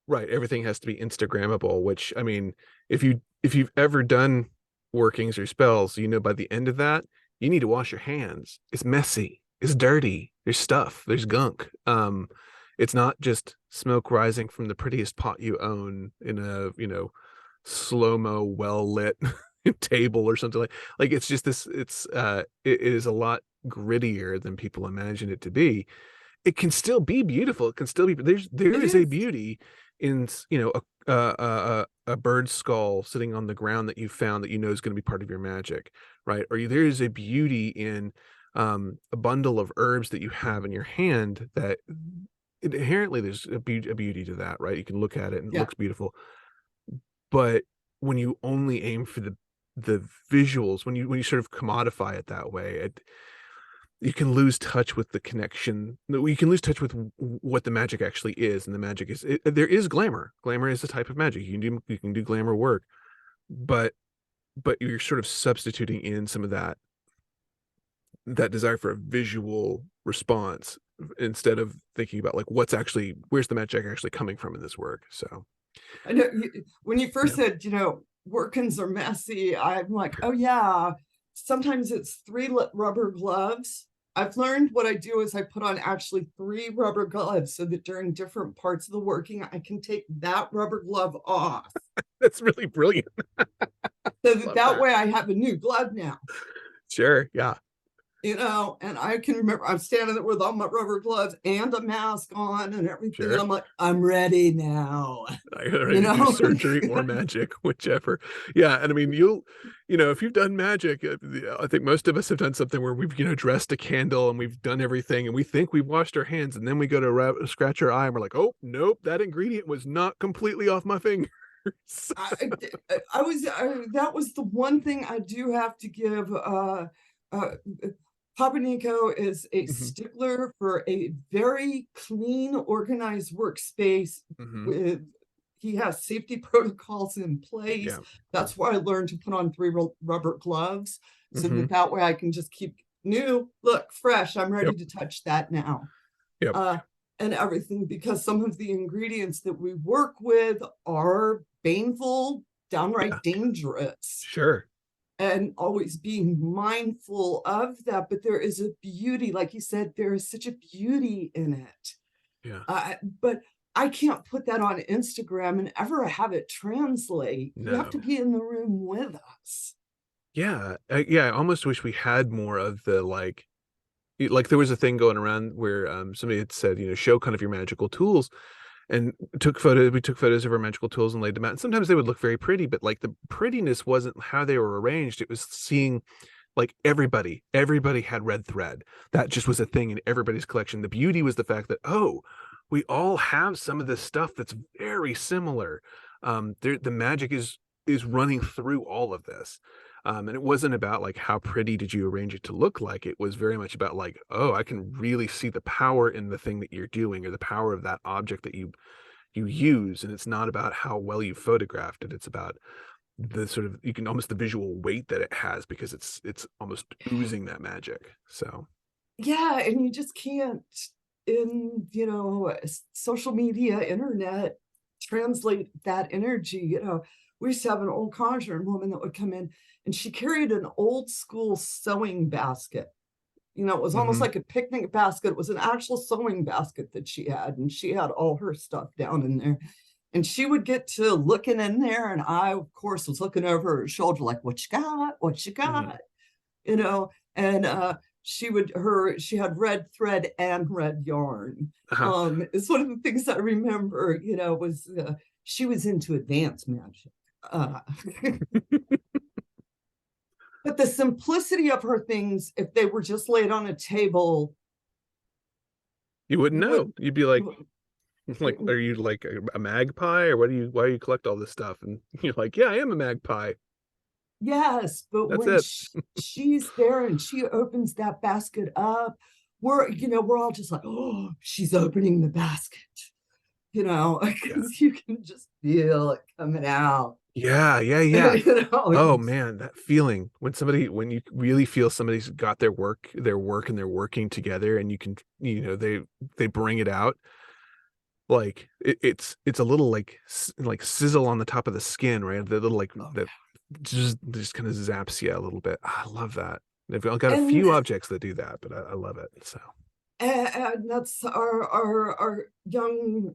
Right. Everything has to be Instagrammable, which, I mean, if you've ever done workings or spells, by the end of that, you need to wash your hands. It's messy. It's dirty. There's stuff. There's gunk. It's not just smoke rising from the prettiest pot you own in a, slow-mo, well-lit table or something like it's just this, it is a lot grittier than people imagine it to be. it can still be beautiful. It can still be, there It is a is. beauty in, you know, a bird skull sitting on the ground that you found that you know is going to be part of your magic, right? Or there is a beauty in a bundle of herbs that you have in your hand that inherently there's a beauty to that, right? You can look at it and it Yeah. looks beautiful. But when you only aim for the visuals, when you sort of commodify it that way, you can lose touch with the connection. No, you can lose touch with what the magic actually is, and the magic is there is glamour. Glamour is a type of magic. You can do glamour work, but you're sort of substituting in some of that desire for a visual response instead of thinking about like where's the magic actually coming from in this work. So I know when you first yeah. said, workings are messy, I'm like, oh yeah, sometimes it's three rubber gloves. I've learned what I do is I put on actually three rubber gloves so that during different parts of the working, I can take that rubber glove off. That's really brilliant. So Love that that. way I have a new glove now. Sure. Yeah. And I can remember I'm standing there with all my rubber gloves and a mask on and everything. And Sure. I'm like, I'm ready now, I'm ready you to do know? surgery or magic, whichever. Yeah, and I mean, if you've done magic, I think most of us have done something where we've, dressed a candle and we've done everything, and we think we've washed our hands, and then we go to scratch our eye, and we're like, oh, nope, that ingredient was not completely off my fingers. I, that was the one thing I do have to give. Uh, Papa Nico is a Mhm, stickler for a very clean, organized workspace mhm, with he has safety protocols in place. yeah, That's why I learned to put on three rubber gloves so mhm, that way I can just keep new, look, fresh. I'm ready yep, to touch that now. yep, Uh, and everything because some of the ingredients that we work with are baneful, yeah, downright dangerous, sure, and always being mindful of that. But there is a beauty, like you said, there is such a beauty in it. yeah, But I can't put that on Instagram and ever have it translate. You have to no. be in the room with us. Yeah, yeah, I almost wish we had more of the, like, there was a thing going around where, somebody had said, "Show kind of your magical tools," and we took photos of our magical tools and laid them out, and sometimes they would look very pretty, but, like, the prettiness wasn't how they were arranged, it was seeing, like, everybody had red thread. That just was a thing in everybody's collection. The beauty was the fact that, "Oh, we all have some of this stuff that's very similar." The magic is running through all of this. And it wasn't about, like, how pretty did you arrange it to look like, it was very much about, like, "Oh, I can really see the power in the thing that you're doing or the power of that object that you use," and it's not about how well you photographed it, it's about the sort of you can almost the visual weight that it has because it's almost oozing that magic. So, Yeah, and you just can't in, social media, internet, translate that energy. We used to have an old conjuring woman that would come in and she carried an old school sewing basket. It was almost mhm, like a picnic basket. It was an actual sewing basket that she had, and she had all her stuff down in there. And she would get to looking in there, and I, of course, was looking over her shoulder, like, what you got? What you mhm, got? And she had red thread and red yarn. uh-huh. It's one of the things I remember, was she was into advanced magic. Uh, but the simplicity of her things, if they were just laid on a table, You wouldn't you would, know. You'd be like you like, "Are you like a magpie or why do you collect all this stuff?" And you're like, "Yeah, I am a magpie. yes, but That's when it." she's there and she opens that basket up, we're all just like, oh, she's opening the basket, Yeah. because you can just feel it coming out. Yeah, yeah, yeah. you know, Oh, it's- man, that feeling when you really feel somebody's got their work and they're working together and you can they bring it out, like, it's a little, like, sizzle on the top of the skin, right? The little, like, oh, that just kinda zaps you a little bit. Ah, I love that. I've got a and few objects that do that, but I love it, so and that's our young,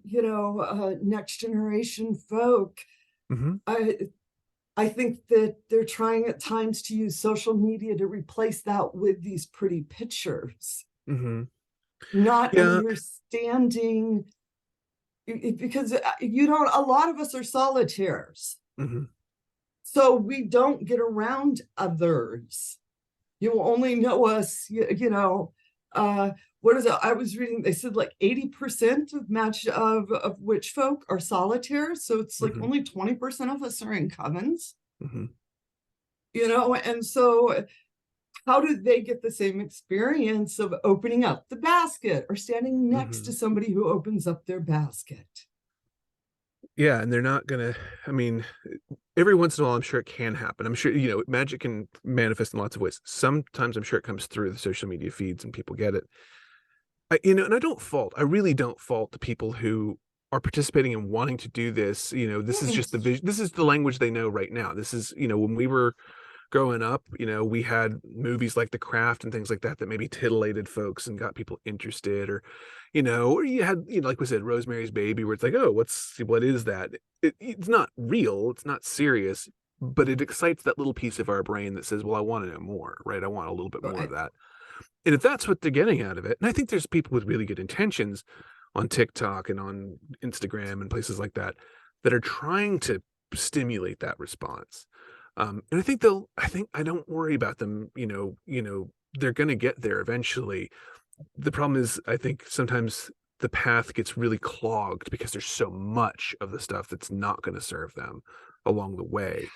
next generation folk. Mhm, I I think that they're trying at times to use social media to replace that with these pretty pictures. mhm. not Yeah. understanding because you don't, a lot of us are solitaires. Hmm. So we don't get around others. You only know us, what is it? I was reading, they said like 80% of witch folk are solitaires. So it's like Hmm. only 20% of us are in covens, Hmm. and so how do they get the same experience of opening up the basket or standing next to Hmm. somebody who opens up their basket? Yeah, and they're not gonna. I mean, every once in a while, I'm sure it can happen. I'm sure magic can manifest in lots of ways. Sometimes I'm sure it comes through the social media feeds and people get it. And I don't fault. I really don't fault the people who are participating and wanting to do this. This is just the Yes. vision. This is the language they know right now. This is, when we were growing up, we had movies like The Craft and things like that that maybe titillated folks and got people interested, or you had, like we said, Rosemary's Baby, where it's like, oh, what is that? It's not real, it's not serious, but it excites that little piece of our brain that says, well, I want to know more, right? I want a little bit more of that. And if that's what they're getting out of it, and I think there's people with really good intentions on TikTok and on Instagram and places like that that are trying to stimulate that response. And I don't worry about them, they're going to get there eventually. The problem is, I think sometimes the path gets really clogged because there's so much of the stuff that's not going to serve them along the way.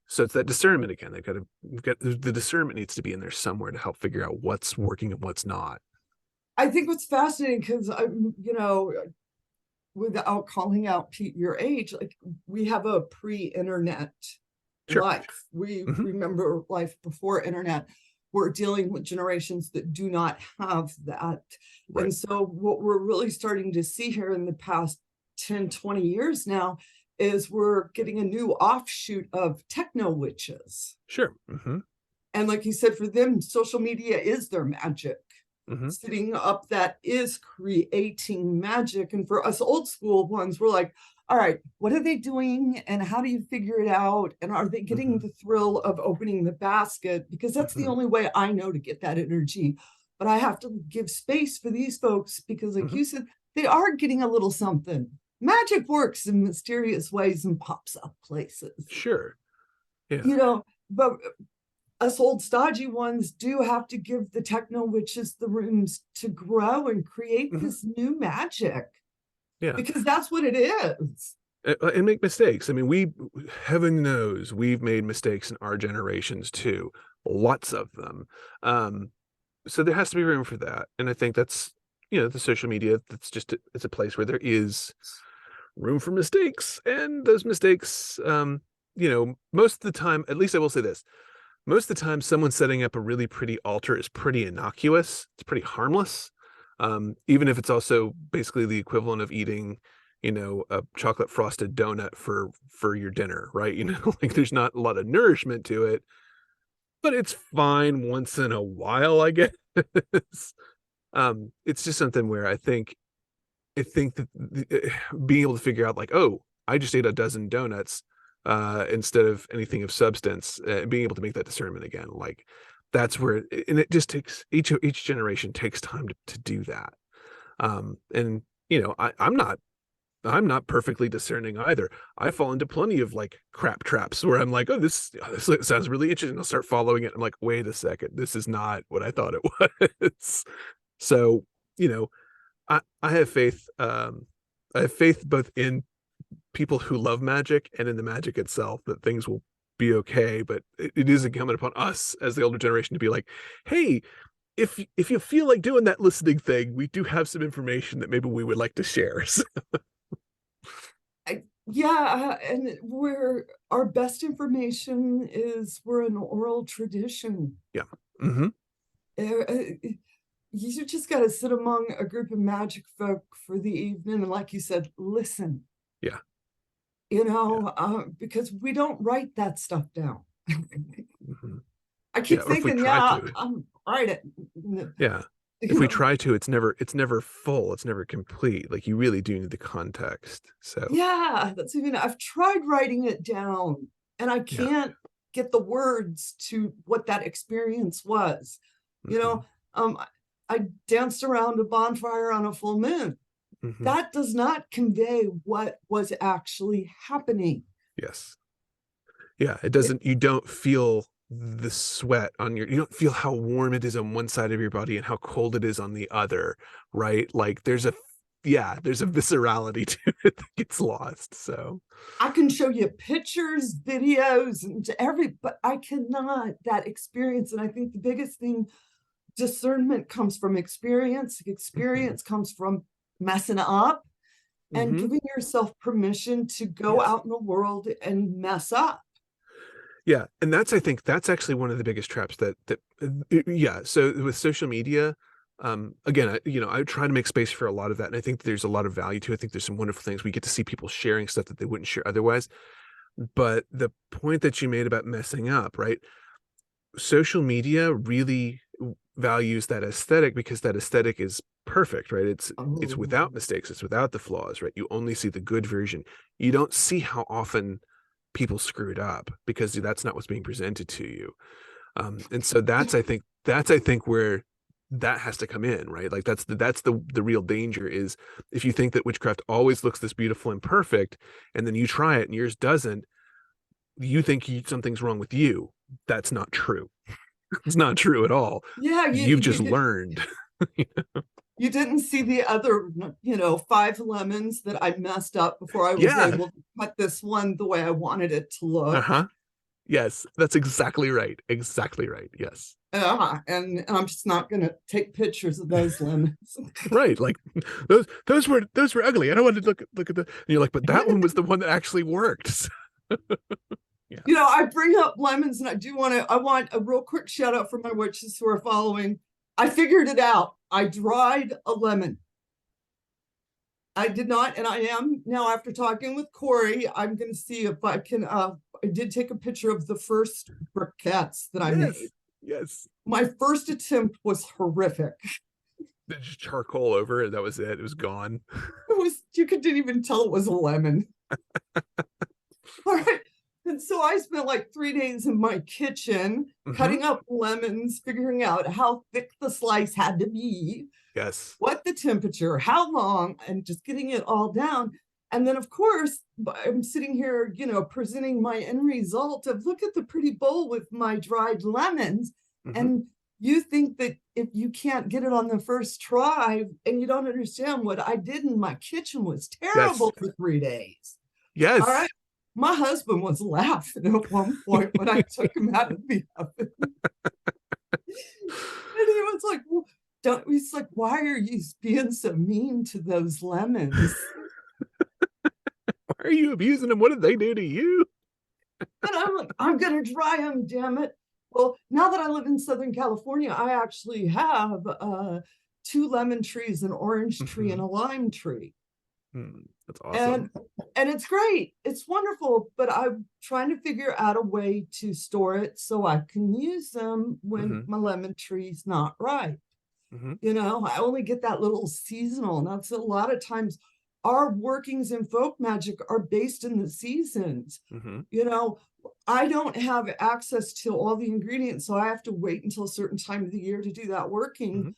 So it's that discernment again. They've got to get the discernment needs to be in there somewhere to help figure out what's working and what's not. I think what's fascinating because without calling out Pete, your age, like we have a pre-internet Sure. life. We Hmm. remember life before internet. We're dealing with generations that do not have that. Right. And so what we're really starting to see here in the past 10, 20 years now is we're getting a new offshoot of techno witches. Sure. Hmm. And like you said, for them, social media is their magic. Hmm. Sitting up that is creating magic. And for us old school ones, we're like, all right, what are they doing? And how do you figure it out? And are they getting Hmm. the thrill of opening the basket? Because that's the Hmm. only way I know to get that energy. But I have to give space for these folks because, like Hmm. you said, they are getting a little something. Magic works in mysterious ways and pops up places, Sure. Yeah. but us old stodgy ones do have to give the techno witches the rooms to grow and create Hmm. this new magic Yeah. because that's what it is. And make mistakes. I mean, heaven knows, we've made mistakes in our generations too, lots of them. Um, so there has to be room for that, and I think that's the social media. That's just it's a place where there is room for mistakes, and those mistakes, most of the time, at least I will say this: most of the time, someone setting up a really pretty altar is pretty innocuous. It's pretty harmless, even if it's also basically the equivalent of eating, a chocolate frosted donut for your dinner, right? Like there's not a lot of nourishment to it, but it's fine once in a while, I guess. It's just something where I think that being able to figure out like, oh, I just ate a dozen donuts instead of anything of substance, being able to make that discernment again, like that's where, and it just takes each generation takes time to do that. And I'm not perfectly discerning either. I fall into plenty of like crap traps where I'm like, oh, this sounds really interesting. I'll start following it. I'm like, wait a second, this is not what I thought it was. So, you know, I have faith. I have faith both in people who love magic and in the magic itself that things will be okay. But it is incumbent upon us as the older generation to be like, hey, if you feel like doing that listening thing, we do have some information that maybe we would like to share. So, Yeah, and where our best information is we're an oral tradition. yeah. Hmm. You just got to sit among a group of magic folk for the evening and, like you said, listen. Yeah. Yeah. Because we don't write that stuff down. Hmm. I Yeah. keep Or if we thinking, try yeah, to, I'm right. yeah. You If we know, try to, it's never full. It's never complete. Like you really do need the context. So yeah, I've tried writing it down and I yeah. can't get the words to what that experience was. You Hmm. know, um, I danced around a bonfire on a full moon. Mm-hmm. That does not convey what was actually happening. Yes. Yeah, it doesn't, you don't feel the sweat on your, you don't feel how warm it is on one side of your body and how cold it is on the other, right? Like there's a, yeah, there's a viscerality to it that gets lost. So I can show you pictures, videos, and but I cannot that experience. And I think the biggest thing, discernment comes from experience. Experience comes from messing up and giving yourself permission to go yes. out in the world and mess up. Yeah, and that's, I think that's actually one of the biggest traps that yeah. So with social media, again, I try to make space for a lot of that, and I think there's a lot of value to it. I think there's some wonderful things. We get to see people sharing stuff that they wouldn't share otherwise. But the point that you made about messing up, right? Social media really values that aesthetic because that aesthetic is perfect, right? It's without mistakes, it's without the flaws, right? You only see the good version. You don't see how often people screwed up because that's not what's being presented to you. And so that's I think where that has to come in, right? Like that's the real danger is if you think that witchcraft always looks this beautiful and perfect, and then you try it and yours doesn't, you think something's wrong with you. That's not true. It's not true at all. Yeah, You've just learned. you didn't see the other, 5 lemons that I messed up before I was Yeah. able to cut this one the way I wanted it to look. Uh-huh. Yes, that's exactly right. Exactly right. Yes. And I'm just not going to take pictures of those lemons. Right. Like those were ugly. I don't want to look at the, and you're like, but that one was the one that actually worked. Yeah. I bring up lemons, and I want a real quick shout out for my witches who are following. I figured it out. I dried a lemon. I did not, and I am now, after talking with Cory, I'm going to see if I can. I did take a picture of the first briquettes that I made. Yes. My first attempt was horrific. Just charcoal over it. That was it. It was gone. You didn't even tell it was a lemon. All right. And so I spent like 3 days in my kitchen cutting up lemons, figuring out how thick the slice had to be. Yes. What the temperature, how long, and just getting it all down. And then, of course, I'm sitting here, presenting my end result of look at the pretty bowl with my dried lemons. And you think that if you can't get it on the first try and you don't understand what I did in my kitchen was terrible for 3 days. Yes. All right. My husband was laughing at one point when I took him out of the oven. And he was like, well, he's like, why are you being so mean to those lemons? Why are you abusing them? What did they do to you? And I'm like, I'm going to dry them, damn it. Well, now that I live in Southern California, I actually have 2 lemon trees, an orange tree, and a lime tree. That's awesome. And it's great. It's wonderful, but I'm trying to figure out a way to store it so I can use them when my lemon tree's not ripe. I only get that little seasonal, and that's a lot of times our workings in folk magic are based in the seasons. I don't have access to all the ingredients, so I have to wait until a certain time of the year to do that working.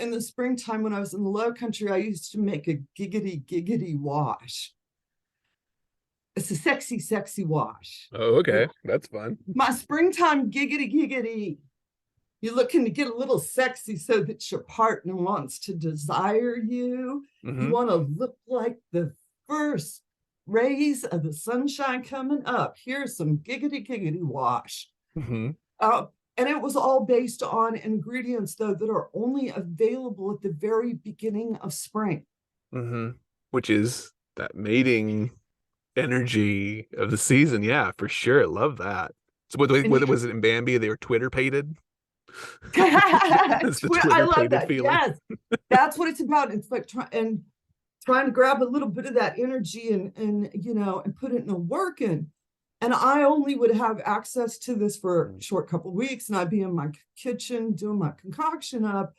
In the springtime, when I was in the Low Country, I used to make a giggity wash. It's a sexy wash. Oh, okay. That's fun. My springtime giggity. You're looking to get a little sexy so that your partner wants to desire you. You want to look like the first rays of the sunshine coming up. Here's some giggity wash. And it was all based on ingredients, though, that are only available at the very beginning of spring. Which is that mating energy of the season. Yeah, for sure. Love that. So what was it in Bambi? They were Twitter pated. I love that. Feeling. Yes, that's what it's about. It's like trying to grab a little bit of that energy and put it in the work. And I only would have access to this for a short couple of weeks, and I'd be in my kitchen doing my concoction up.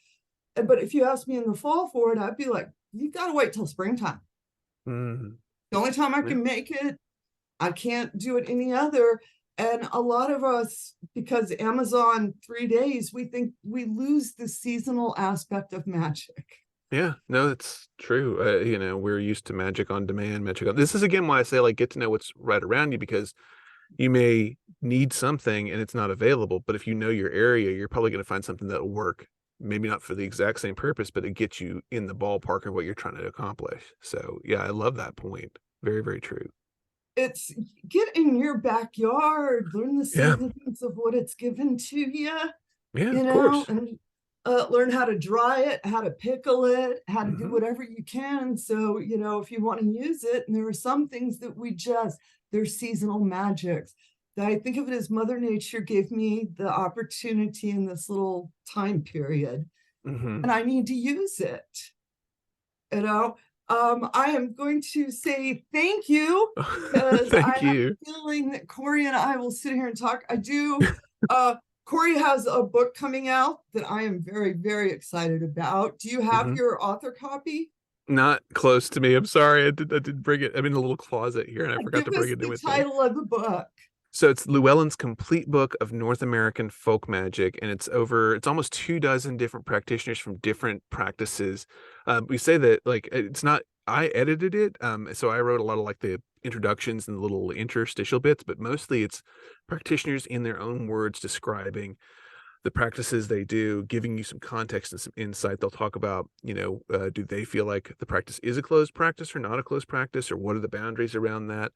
But if you asked me in the fall for it, I'd be like, you got to wait till springtime. The only time I can make it, I can't do it any other. And a lot of us, because Amazon 3 days, we think we lose the seasonal aspect of magic. Yeah, no, that's true. You know, we're used to magic on demand, magic on. This is again why I say like get to know what's right around you, because you may need something and it's not available, but if you know your area, you're probably going to find something that'll work. Maybe not for the exact same purpose, but it gets you in the ballpark of what you're trying to accomplish. So yeah, I love that point. Very, very true. It's get in your backyard, learn the Yeah. significance of what it's given to you, Yeah, of course. and learn how to dry it, how to pickle it, how to do Hmm. whatever you can. So, if you want to use it, and there are some things that they're seasonal magics. That I think of it as Mother Nature gave me the opportunity in this little time period, Hmm. and I need to use it. You know, I am going to say thank you because I Thank have you. a feeling that Cory and I will sit here and talk. I do. Cory has a book coming out that I am very, very excited about. Do you have Hmm. your author copy? Not close to me. I'm sorry. I did bring it. I'm in a little closet here and I forgot Give to bring us it in the with me. title of the book. So it's Llewellyn's Complete Book of North American Folk Magic, and it's almost 2 dozen different practitioners from different practices. We say that like it's not, I edited it, so I wrote a lot of like the introductions and the little interstitial bits, but mostly it's practitioners in their own words describing the practices they do, giving you some context and some insight. They'll talk about, do they feel like the practice is a closed practice or not a closed practice, or what are the boundaries around that?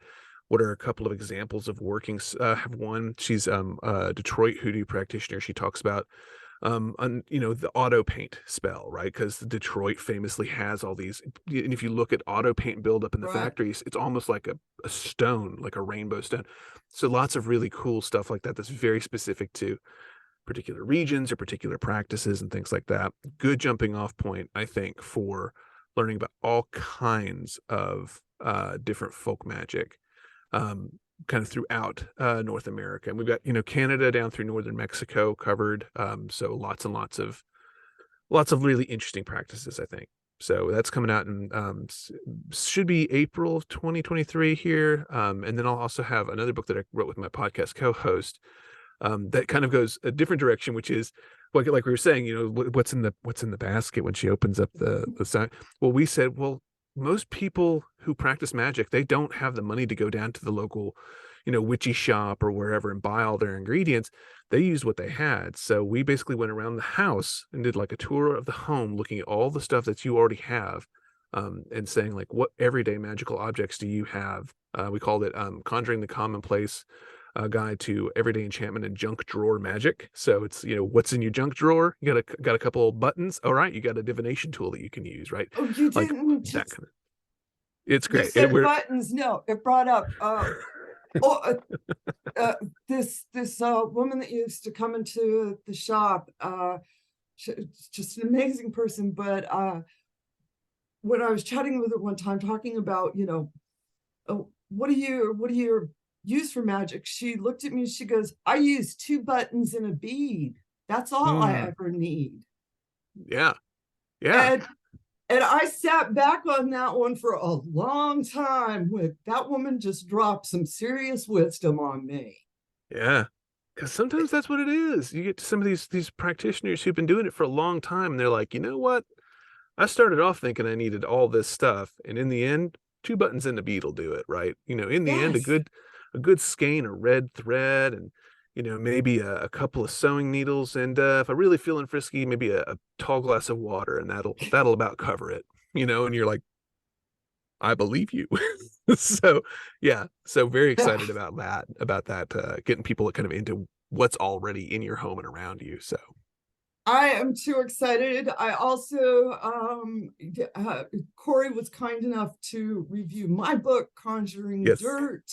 What are a couple of examples of working? Have one. She's a Detroit hoodoo practitioner. She talks about the auto paint spell, right? Because Detroit famously has all these. And if you look at auto paint buildup in the Right. factories, it's almost like a stone, like a rainbow stone. So lots of really cool stuff like that. That's very specific to particular regions or particular practices and things like that. Good jumping off point, I think, for learning about all kinds of different folk magic, kind of throughout North America. And we've got, Canada down through northern Mexico covered. So lots and lots of really interesting practices, I think. So that's coming out in should be April of 2023 here. And then I'll also have another book that I wrote with my podcast co-host, that kind of goes a different direction, which is like we were saying, what's in the basket when she opens up the sign. Well, we said, well, most people who practice magic, they don't have the money to go down to the local, witchy shop or wherever and buy all their ingredients. They used what they had. So we basically went around the house and did like a tour of the home, looking at all the stuff that you already have, and saying like, what everyday magical objects do you have? We called it Conjuring the Commonplace, a guide to everyday enchantment and junk drawer magic. So it's, what's in your junk drawer. You got a couple of buttons. All right, you got a divination tool that you can use, right? Oh, you Like didn't that just, kind of. It's you great. said buttons. No, it brought up, oh, this woman that used to come into the shop, she's just an amazing person. But when I was chatting with her one time, talking about, oh, what do you use for magic? She looked at me, she goes, I use 2 buttons and a bead. That's all I Mm, ever need. yeah, yeah, And I sat back on that one for a long time. With that woman just dropped some serious wisdom on me. yeah. Because sometimes that's what it is. You get to some of these practitioners who've been doing it for a long time, and they're like, you know what? I started off thinking I needed all this stuff, and in the end, 2 buttons and a bead will do it, right? In the end, a Yes. good skein of red thread, and maybe a couple of sewing needles, and if I'm really feeling frisky, maybe a tall glass of water, and that'll about cover it. And you're like, I believe you. So yeah, so very excited about that, getting people kind of into what's already in your home and around you. So I am too excited. I also, Cory was kind enough to review my book, Conjuring yes. Dirt.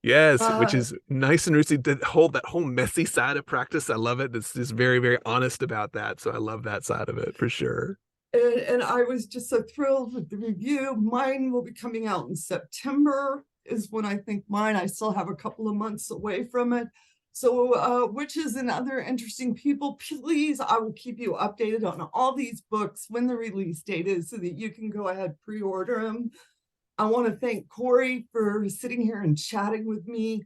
Yes, which Uh, is nice and rootsy. That whole messy side of practice, I love it. It's just very, very honest about that. So I love that side of it for sure. and I was just so thrilled with the review. Mine will be coming out in September, is when I think mine. I still have a couple of months away from it. So, witches and other interesting people, please, I will keep you updated on all these books when the release date is so that you can go ahead pre-order them. I want to thank Cory for sitting here and chatting with me.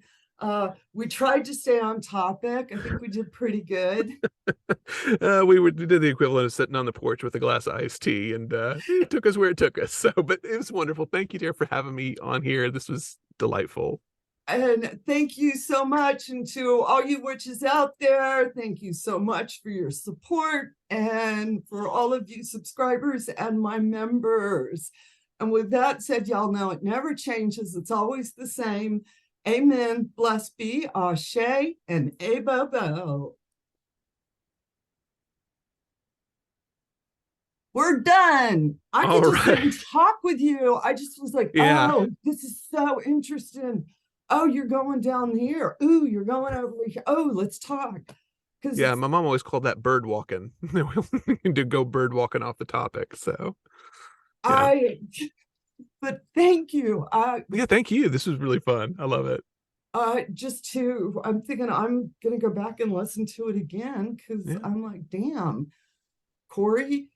We tried to stay on topic. I think we did pretty good. We did the equivalent of sitting on the porch with a glass of iced tea, and it took us where it took us. So, but it was wonderful. Thank you, dear, for having me on here. This was delightful. And thank you so much. And to all you witches out there, thank you so much for your support and for all of you subscribers and my members. And with that said, y'all know it never changes. It's always the same. Amen. Blessed be, Ashe, and Abo. We're done. I All could just right. sit and talk with you. I just was like, Yeah. oh, this is so interesting. Oh, you're going down here. Ooh, you're going over here. Oh, let's talk. Yeah, my mom always called that bird walking. To go bird walking off the topic. So yeah. But thank you. Yeah, thank you. This was really fun. I love it. I'm thinking I'm gonna go back and listen to it again because Yeah. I'm like, damn, Cory,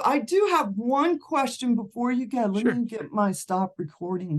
I do have one question before you go. Let Sure. me get my stop recording